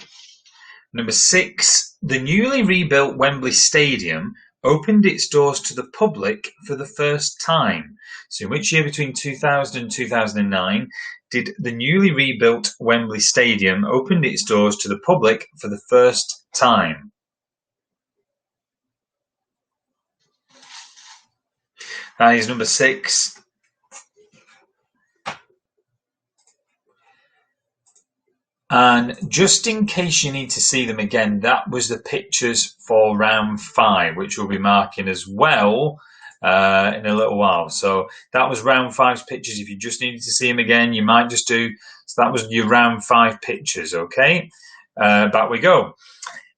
A: Number 6, the newly rebuilt Wembley Stadium opened its doors to the public for the first time. So in which year between 2000 and 2009 did the newly rebuilt Wembley Stadium open its doors to the public for the first time? That is number 6. And just in case you need to see them again, that was the pictures for round 5, which we'll be marking as well in a little while. So that was round 5's pictures. If you just needed to see them again, you might just do. So that was your round 5 pictures, okay? Back we go.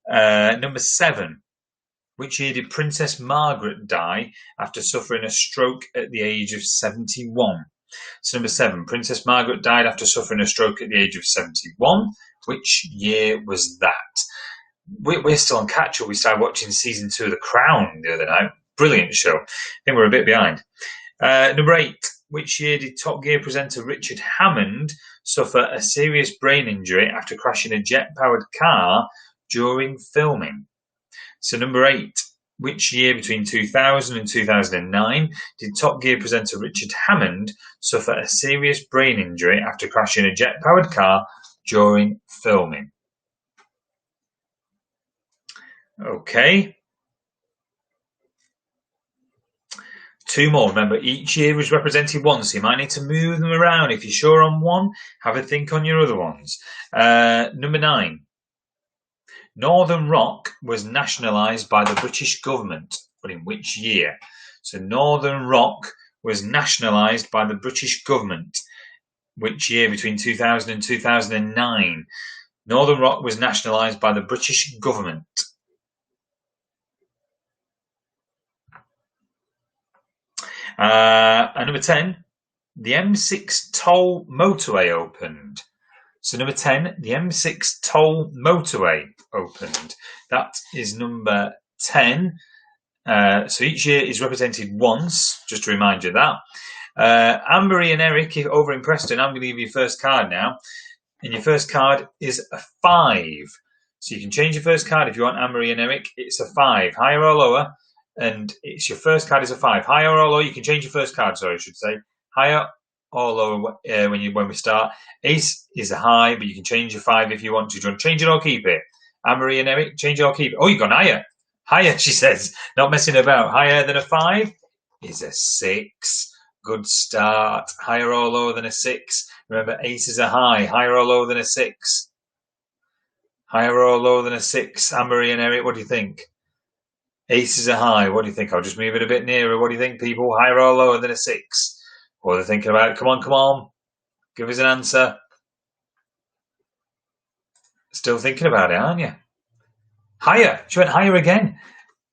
A: Number 7. Which year did Princess Margaret die after suffering a stroke at the age of 71? So number 7, Princess Margaret died after suffering a stroke at the age of 71. Which year was that? We're still on catch-up. We started watching season 2 of The Crown the other night. Brilliant show. I think we're a bit behind. Number 8, which year did Top Gear presenter Richard Hammond suffer a serious brain injury after crashing a jet-powered car during filming? So number 8, which year between 2000 and 2009 did Top Gear presenter Richard Hammond suffer a serious brain injury after crashing a jet-powered car during filming? Okay. 2 more. Remember, each year is represented once, so you might need to move them around. If you're sure on one, have a think on your other ones. Number 9. Northern Rock was nationalised by the British government, but in which year? So Northern Rock was nationalised by the British government. Which year between 2000 and 2009? Northern Rock was nationalised by the British government. And number 10, the M6 toll motorway opened. So number 10, the M6 toll motorway opened. That is number 10. So each year is represented once, just to remind you that. Anne-Marie and Eric, over in Preston, I'm going to give you your first card now. And your first card is a 5. So you can change your first card if you want, Anne-Marie and Eric. It's a 5, higher or lower. And it's your first card is a 5. Higher or lower, you can change your first card, sorry, I should say. Higher or lower when we start. Ace is a high, but you can change your 5 if you want to. Do you want to change it or keep it? Anne-Marie and Eric, change it or keep it. Oh, you've gone higher. Higher, she says. Not messing about. Higher than a 5? is a 6. Good start. Higher or lower than a 6? Remember, aces are high. Higher or lower than a 6? Higher or lower than a 6? Anne-Marie and Eric, what do you think? Aces are high. What do you think? I'll just move it a bit nearer. What do you think, people? Higher or lower than a 6? What are they thinking about? Come on, come on. Give us an answer. Still thinking about it, aren't you? Higher. She went higher again.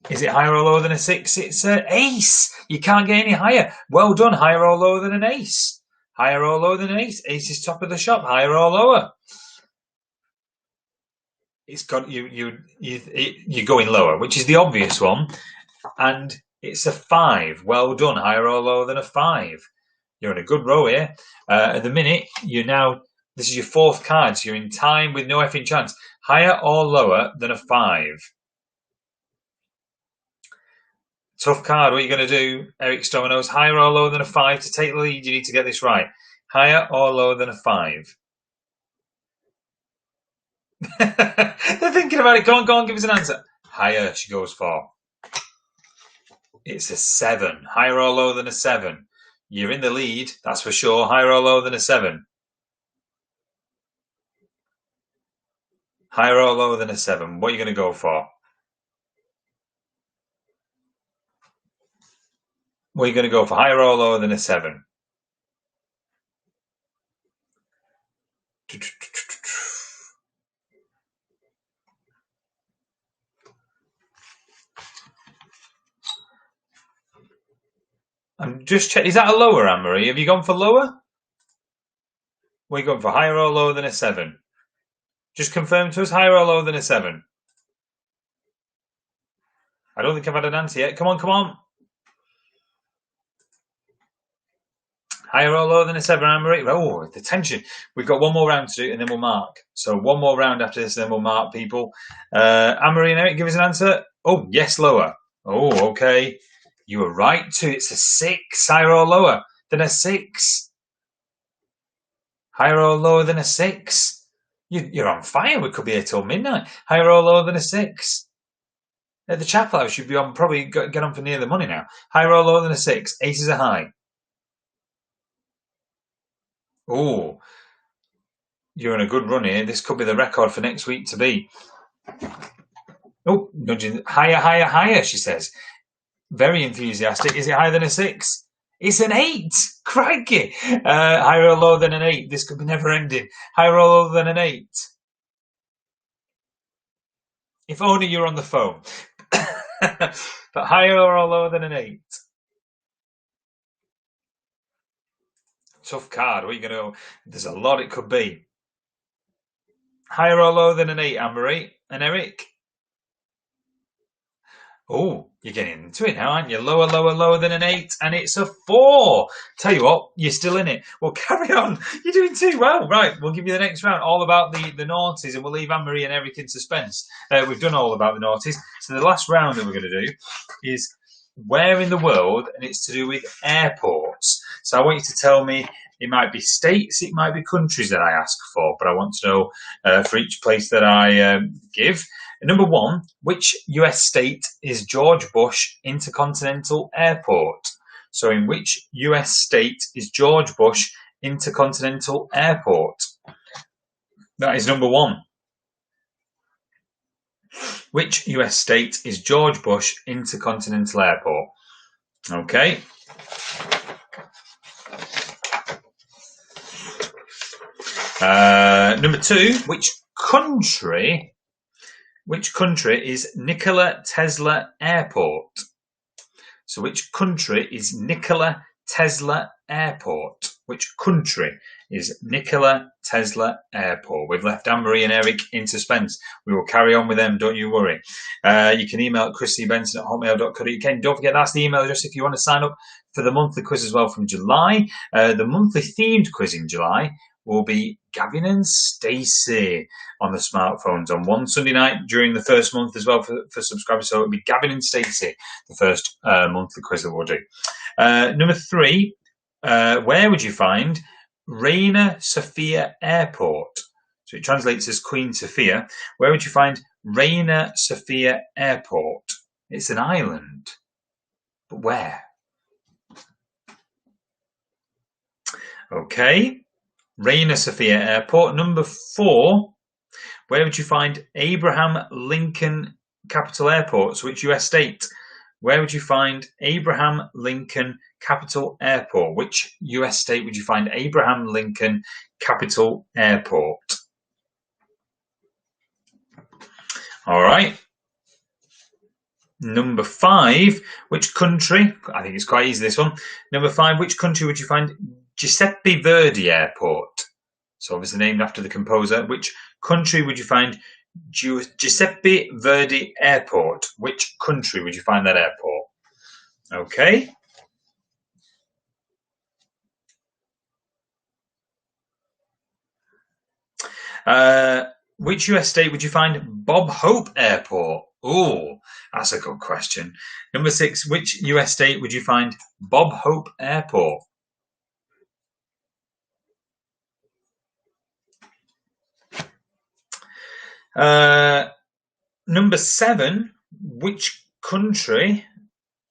A: Is it higher or lower than a 6? It's an ace. You can't get any higher. Well done. Higher or lower than an ace? Higher or lower than an ace? Ace is top of the shop. Higher or lower? It's got you're going lower, which is the obvious one, and it's a 5. Well done. Higher or lower than a 5? You're in a good row here. At the minute, this is your 4th card, so you're in time with no effing chance. Higher or lower than a 5? Tough card. What are you going to do, Eric Stomanos? Higher or lower than a 5 to take the lead? You need to get this right. Higher or lower than a 5? They're thinking about it. Go on, give us an answer. Higher, she goes for. It's a 7. Higher or lower than a 7? You're in the lead, that's for sure. Higher or lower than a 7? Higher or lower than a 7? What are you going to go for? What are you going to go for? Higher or lower than a 7? I'm just checking. Is that a lower, Anne-Marie? Have you gone for lower? What are you going for? Higher or lower than a 7? Just confirm to us, higher or lower than a 7? I don't think I've had an answer yet. Come on. Higher or lower than a 7, Anne-Marie? Oh, the tension. We've got one more round to do and then we'll mark. So one more round after this, then we'll mark, people. Anne-Marie and Eric, give us an answer. Oh, yes, lower. Oh, okay. You were right too. It's a 6. Higher or lower than a 6? Higher or lower than a 6? You're on fire. We could be here till midnight. Higher or lower than a 6? At the chapel house, you'd be on probably get on for near the money now. Higher or lower than a 6? Aces are high. Oh, you're in a good run here. This could be the record for next week to beat. Oh, nudging higher, she says. Very enthusiastic. Is it higher than a 6? It's an 8. Crikey. Higher or lower than an 8? This could be never ending. Higher or lower than an 8? If only you're on the phone. But higher or lower than an 8? Tough card. What are you going to... There's a lot it could be. Higher or lower than an 8, Anne-Marie and Eric? Oh, you're getting into it now, aren't you? Lower than an 8, and it's a 4. Tell you what, you're still in it. Well, carry on. You're doing too well. Right, we'll give you the next round, all about the noughties, and we'll leave Anne-Marie and Eric in suspense. We've done all about the noughties. So the last round that we're going to do is where in the world, and it's to do with airports. So I want you to tell me, it might be states, it might be countries that I ask for, but I want to know for each place that I give. Number 1, which US state is George Bush Intercontinental Airport? So in which US state is George Bush Intercontinental Airport? That is number 1. Which US state is George Bush Intercontinental Airport? Okay. Number 2, which country is Nikola Tesla Airport? So which country is Nikola Tesla Airport? Which country is Nikola Tesla Airport? We've left Anne-Marie and Eric in suspense. We will carry on with them, don't you worry. You can email chrissybenson@hotmail.co.uk. Don't forget, that's the email address if you want to sign up for the monthly quiz as well from July. The monthly themed quiz in July will be Gavin and Stacey on the smartphones on one Sunday night during the first month as well for subscribers. So it'll be Gavin and Stacey, the first monthly quiz that we'll do. Number 3, where would you find Reina Sofia Airport? So it translates as Queen Sofia. Where would you find Reina Sofia Airport? It's an island. But where? Okay. Reina Sofia Airport. Number 4. Where would you find Abraham Lincoln Capital Airport? So which US state? Where would you find Abraham Lincoln Capital Airport? Which US state would you find Abraham Lincoln Capital Airport? All right. Number 5, which country? I think it's quite easy, this one. Number 5, which country would you find Giuseppe Verdi Airport? So obviously named after the composer. Which country would you find Giuseppe Verdi Airport? Which country would you find that airport? Okay. Which US state would you find Bob Hope Airport? Oh, that's a good question. Number 6, which US state would you find Bob Hope Airport? Number 7, which country?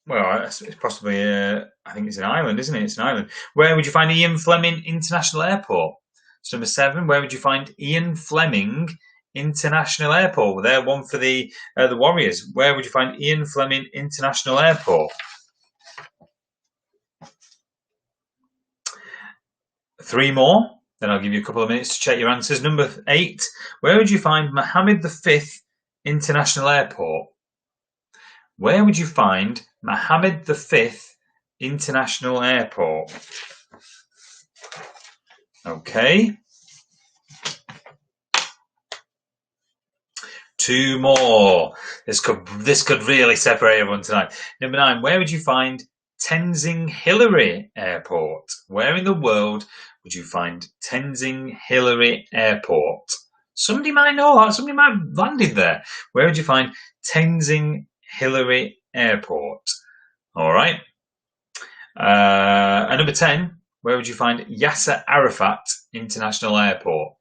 A: Well, it's possibly, I think it's an island, isn't it? It's an island. Where would you find Ian Fleming International Airport? So number 7, where would you find Ian Fleming International Airport? Well, they're one for the Warriors. Where would you find Ian Fleming International Airport? 3 more. Then I'll give you a couple of minutes to check your answers. Number 8, where would you find Mohammed V International Airport? Where would you find Mohammed V International Airport? Okay. 2 more. This could really separate everyone tonight. Number 9, where would you find Tenzing Hillary Airport? Where in the world would you find Tenzing Hillary Airport? Somebody might know that. Somebody might have landed there. Where would you find Tenzing Hillary Airport? All right. And number 10, where would you find Yasser Arafat International Airport?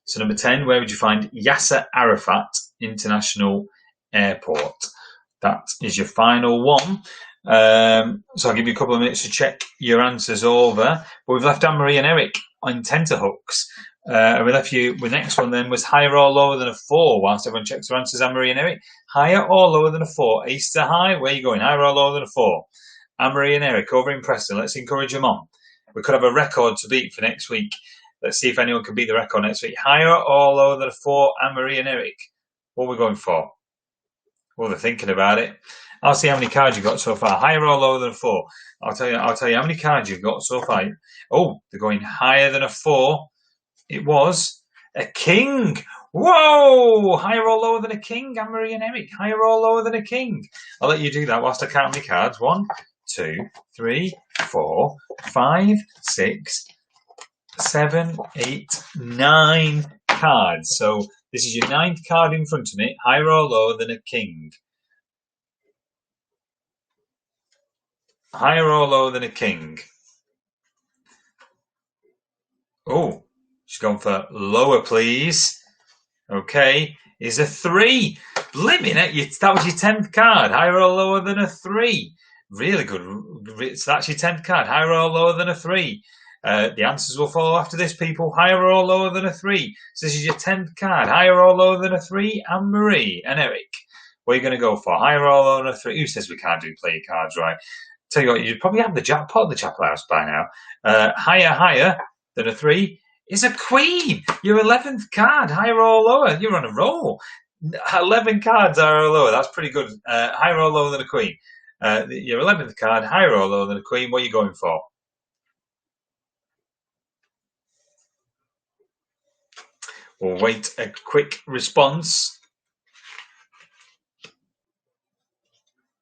A: So number 10, where would you find Yasser Arafat International Airport? That is your final one. So I'll give you a couple of minutes to check your answers over. But we've left Anne-Marie and Eric on tenterhooks. And we left you with the next one then was higher or lower than a 4, whilst everyone checks their answers. Anne-Marie and Eric, higher or lower than a 4? Easter high, where are you going? Higher or lower than a 4? Anne-Marie and Eric over in Preston, let's encourage them on. We could have a record to beat for next week. Let's see if anyone can beat the record next week. Higher or lower than a 4, Anne-Marie and Eric? What are we going for? Well, they're thinking about it. I'll see how many cards you've got so far. Higher or lower than a 4? I'll tell you how many cards you've got so far. Oh, they're going higher than a 4. It was a king. Whoa! Higher or lower than a king, Anne-Marie and Eric? Higher or lower than a king? I'll let you do that whilst I count my cards. 1, 2, 3, 4, 5, 6, 7, 8, 9 cards. So this is your 9th card in front of me. Higher or lower than a king? Higher or lower than a king? Oh, she's gone for lower, please. Okay, is a 3. Blimmin' it, that was your 10th card. Higher or lower than a 3? Really good. So that's your 10th card. Higher or lower than a 3? The answers will follow after this, people. Higher or lower than a 3? So this is your 10th card. Higher or lower than a 3? Anne-Marie and Eric. What are you going to go for? Higher or lower than a 3? Who says we can't do player cards, right? Tell you what, you probably have the jackpot of the Chapel House by now. Higher than a 3 is a queen. Your 11th card. Higher or lower? You're on a roll. 11 cards higher or lower. That's pretty good. Higher or lower than a queen. Your 11th card. Higher or lower than a queen. What are you going for? We'll wait a quick response.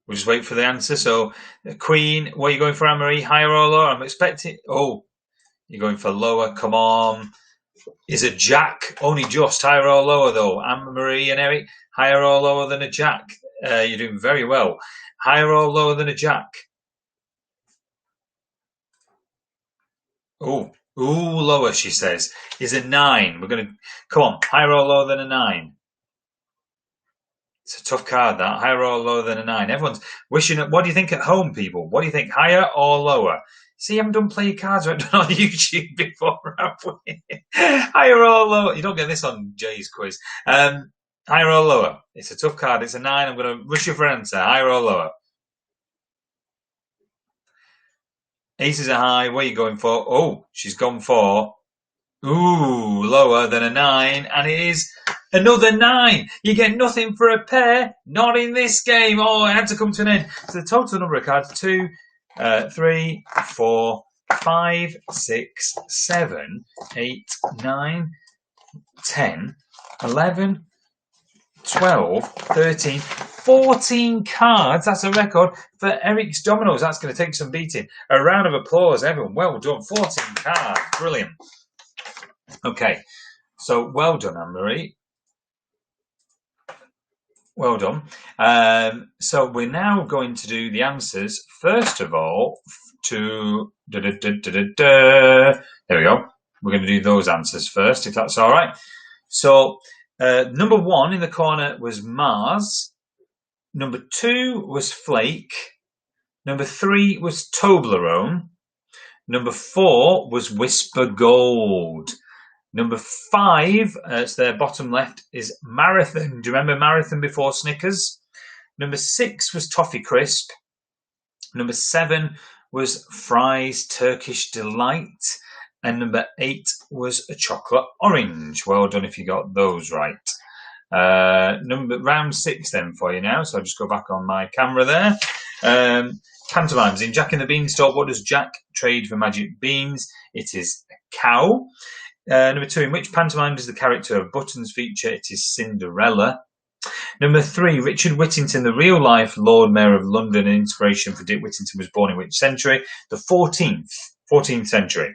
A: We'll just wait for the answer. So, the queen, what are you going for, Anne-Marie? Higher or lower? I'm expecting. Oh, you're going for lower. Come on. Is a jack only just higher or lower, though? Anne-Marie and Eric, higher or lower than a jack? You're doing very well. Higher or lower than a jack? Oh, lower, she says. Is a 9. We're going to. Come on. Higher or lower than a 9? It's a tough card, that. Higher or lower than a 9? Everyone's wishing. What do you think at home, people? What do you think? Higher or lower? See, I haven't done play your cards right on YouTube before, have we? Higher or lower? You don't get this on Jay's quiz. Higher or lower? It's a tough card. It's a 9. I'm going to rush you for an answer. Higher or lower? Aces are high. What are you going for? Oh, she's gone for... Ooh, lower than a 9. And it is another 9. You get nothing for a pair. Not in this game. Oh, it had to come to an end. So the total number of cards, 2, 3, 4, 5, 6, 7, 8, 9, 10, 11, 12, 13, 14 cards. That's a record for Eric's Dominoes. That's going to take some beating. A round of applause, everyone. Well done. 14 cards. Brilliant. Okay. So well done, Anne-Marie. Well done. So we're now going to do the answers. First of all, to... There we go. We're going to do those answers first, if that's all right. So... number 1 in the corner was Mars. Number 2 was Flake. Number 3 was Toblerone. Number 4 was Whisper Gold. Number 5, it's their bottom left, is Marathon. Do you remember Marathon before Snickers? Number 6 was Toffee Crisp. Number 7 was Fry's Turkish Delight. And number 8 was a chocolate orange. Well done if you got those right. Round 6 then for you now. So I'll just go back on my camera there. Pantomimes. In Jack and the Beanstalk, what does Jack trade for magic beans? It is a cow. Number 2, in which pantomime does the character of Buttons feature? It is Cinderella. Number 3, Richard Whittington, the real-life Lord Mayor of London and inspiration for Dick Whittington, was born in which century? The 14th century.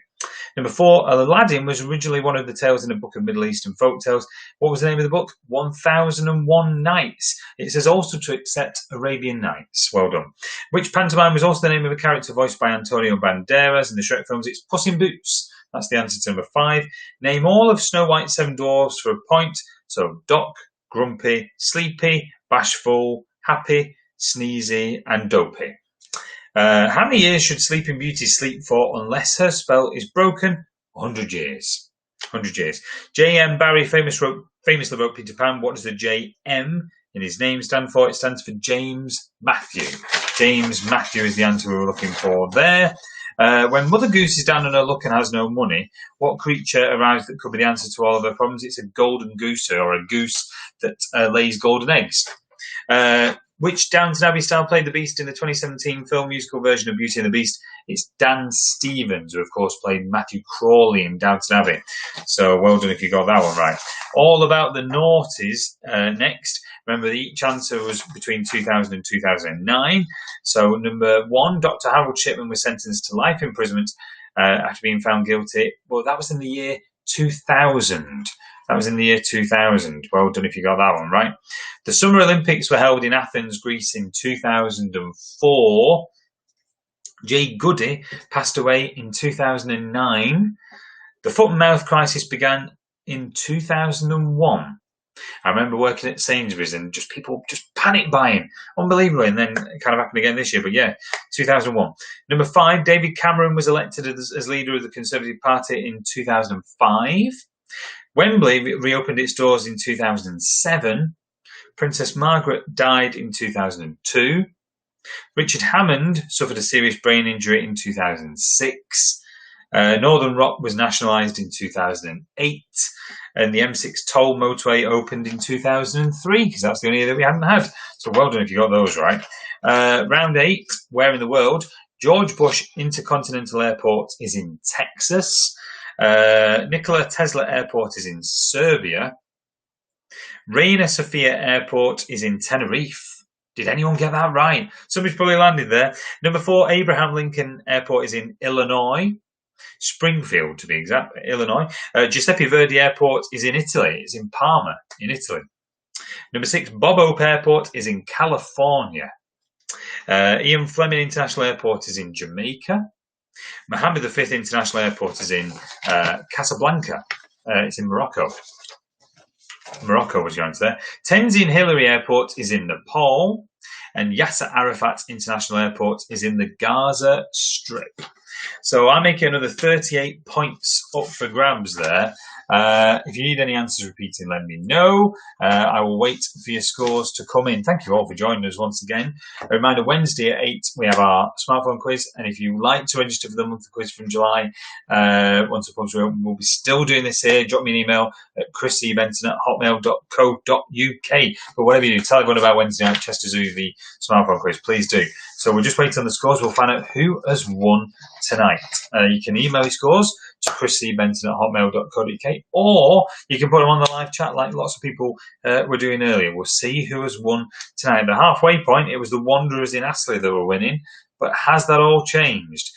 A: Number 4, Aladdin was originally one of the tales in a book of Middle Eastern folk tales. What was the name of the book? 1001 Nights. It says also to accept Arabian Nights. Well done. Which pantomime was also the name of a character voiced by Antonio Banderas in the Shrek films? It's Puss in Boots. That's the answer to number 5. Name all of Snow White's 7 dwarfs for a point. So Doc, Grumpy, Sleepy, Bashful, Happy, Sneezy, and Dopey. How many years should Sleeping Beauty sleep for unless her spell is broken? 100 years. 100 years. J.M. Barrie famously wrote Peter Pan. What does the J.M. in his name stand for? It stands for James Matthew. James Matthew is the answer we were looking for there. When Mother Goose is down on her luck and has no money, what creature arrives that could be the answer to all of her problems? It's a golden goose, or a goose that lays golden eggs. Which Downton Abbey star played the Beast in the 2017 film musical version of Beauty and the Beast? It's Dan Stevens, who of course played Matthew Crawley in Downton Abbey. So well done if you got that one right. All about the noughties next. Remember, each answer was between 2000 and 2009. So number 1, Dr. Harold Shipman was sentenced to life imprisonment after being found guilty. Well, that was in the year 2000. That was in the year 2000. Well done if you got that one right. The Summer Olympics were held in Athens, Greece in 2004. Jay Goody passed away in 2009. The foot and mouth crisis began in 2001. I remember working at Sainsbury's and people panic buying. Unbelievable. And then it kind of happened again this year. But yeah, 2001. Number 5, David Cameron was elected as leader of the Conservative Party in 2005. Wembley reopened its doors in 2007. Princess Margaret died in 2002. Richard Hammond suffered a serious brain injury in 2006. Northern Rock was nationalised in 2008. And the M6 toll motorway opened in 2003, because that's the only year that we hadn't had. So well done if you got those right. Round 8, where in the world? George Bush Intercontinental Airport is in Texas. Nikola Tesla Airport is in Serbia. Reina Sofia Airport is in Tenerife. Did anyone get that right? Somebody's probably landed there. Number 4, Abraham Lincoln Airport is in Illinois. Springfield, to be exact, Illinois. Giuseppe Verdi Airport is in Italy. It's in Parma, in Italy. Number 6, Bob Hope Airport is in California. Ian Fleming International Airport is in Jamaica. Mohammed V International Airport is in Casablanca. It's in Morocco. Morocco was going to there. Tenzin Hillary Airport is in Nepal. And Yasser Arafat International Airport is in the Gaza Strip. So I'm making another 38 points up for grabs there. If you need any answers repeating, let me know. I will wait for your scores to come in. Thank you all for joining us once again. A reminder, Wednesday at 8, we have our smartphone quiz. And if you like to register for the monthly quiz from July, once the pubs are open, we'll be still doing this here. Drop me an email at chriscbenton@hotmail.co.uk. But whatever you do, tell everyone about Wednesday night Chester Zoo, the smartphone quiz. Please do. So we'll just wait on the scores. We'll find out who has won tonight. You can email your scores to chriscbenton@hotmail.co.uk, or you can put them on the live chat like lots of people were doing earlier. We'll see who has won tonight. At the halfway point, it was the Wanderers in Astley that were winning, but has that all changed?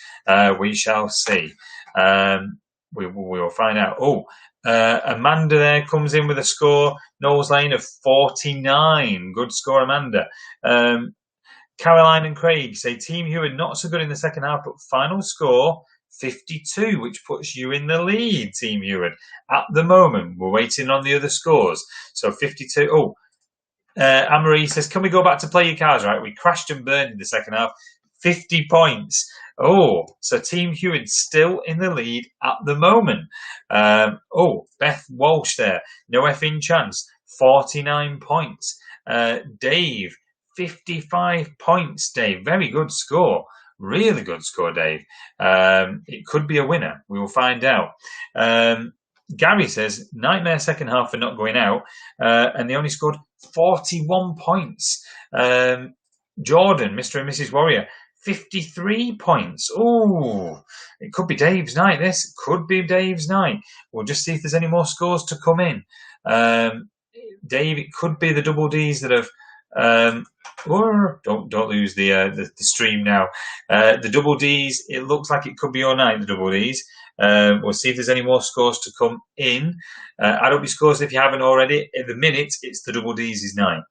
A: We shall see. We will find out. Amanda there comes in with a score, Knowles Lane, of 49. Good score, Amanda. Caroline and Craig say Team Hewitt not so good in the second half, but final score 52, which puts you in the lead, Team Hewitt. At the moment, we're waiting on the other scores. So 52. Anne-Marie says, can we go back to play your cards right? We crashed and burned in the second half. 50 points. So Team Hewitt still in the lead at the moment. Beth Walsh there. No effing chance. 49 points. Dave, 55 points, Dave. Very good score. Really good score, Dave. It could be a winner. We will find out. Gary says, nightmare second half for not going out. And they only scored 41 points. Jordan, Mr. and Mrs. Warrior, 53 points. It could be Dave's night, this. Could be Dave's night. We'll just see if there's any more scores to come in. Dave, it could be the double Ds that have... don't lose the stream now. The double Ds, it looks like it could be your night, the double Ds. We'll see if there's any more scores to come in. Add up your scores if you haven't already. At the minute, it's the double Ds' night,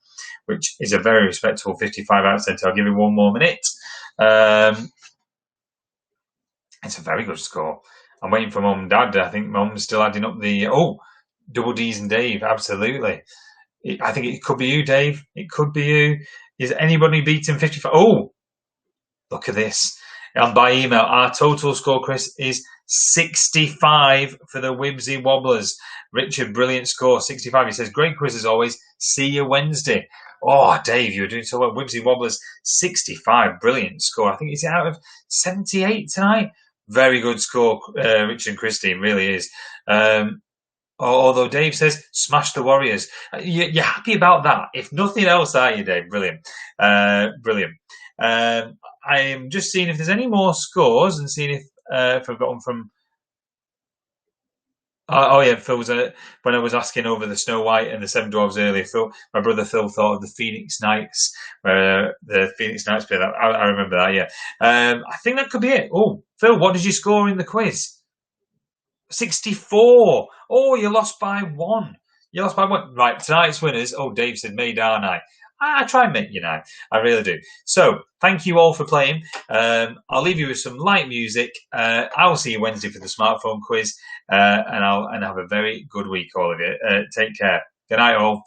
A: which is a very respectable 55 out of 10. I'll give you one more minute. It's a very good score. I'm waiting for Mum and Dad. I think Mum's still adding up the... double Ds and Dave, absolutely. I think it could be you, Dave. It could be you. Is anybody beating 55? Look at this. And by email, our total score, Chris, is 65 for the Wibsy Wobblers. Richard, brilliant score, 65. He says, great quiz as always. See you Wednesday. Dave, you were doing so well. Wibsy Wobblers, 65. Brilliant score. I think it's out of 78 tonight. Very good score, Richard and Christine, really is. Although Dave says, smash the Warriors. You're happy about that. If nothing else, are you, Dave? Brilliant. Brilliant. I am just seeing if there's any more scores and seeing if I've got one from... Phil was when I was asking over the Snow White and the Seven Dwarfs earlier. My brother Phil thought of the Phoenix Knights, the Phoenix Knights play that. I remember that. Yeah, I think that could be it. Phil, what did you score in the quiz? 64. You lost by 1. You lost by 1. Right, tonight's winners. Dave said made our night. I try and make you night. I really do. So, thank you all for playing. I'll leave you with some light music. I'll see you Wednesday for the smartphone quiz. And have a very good week, all of you. Take care. Good night, all.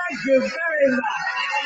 C: Thank you very much.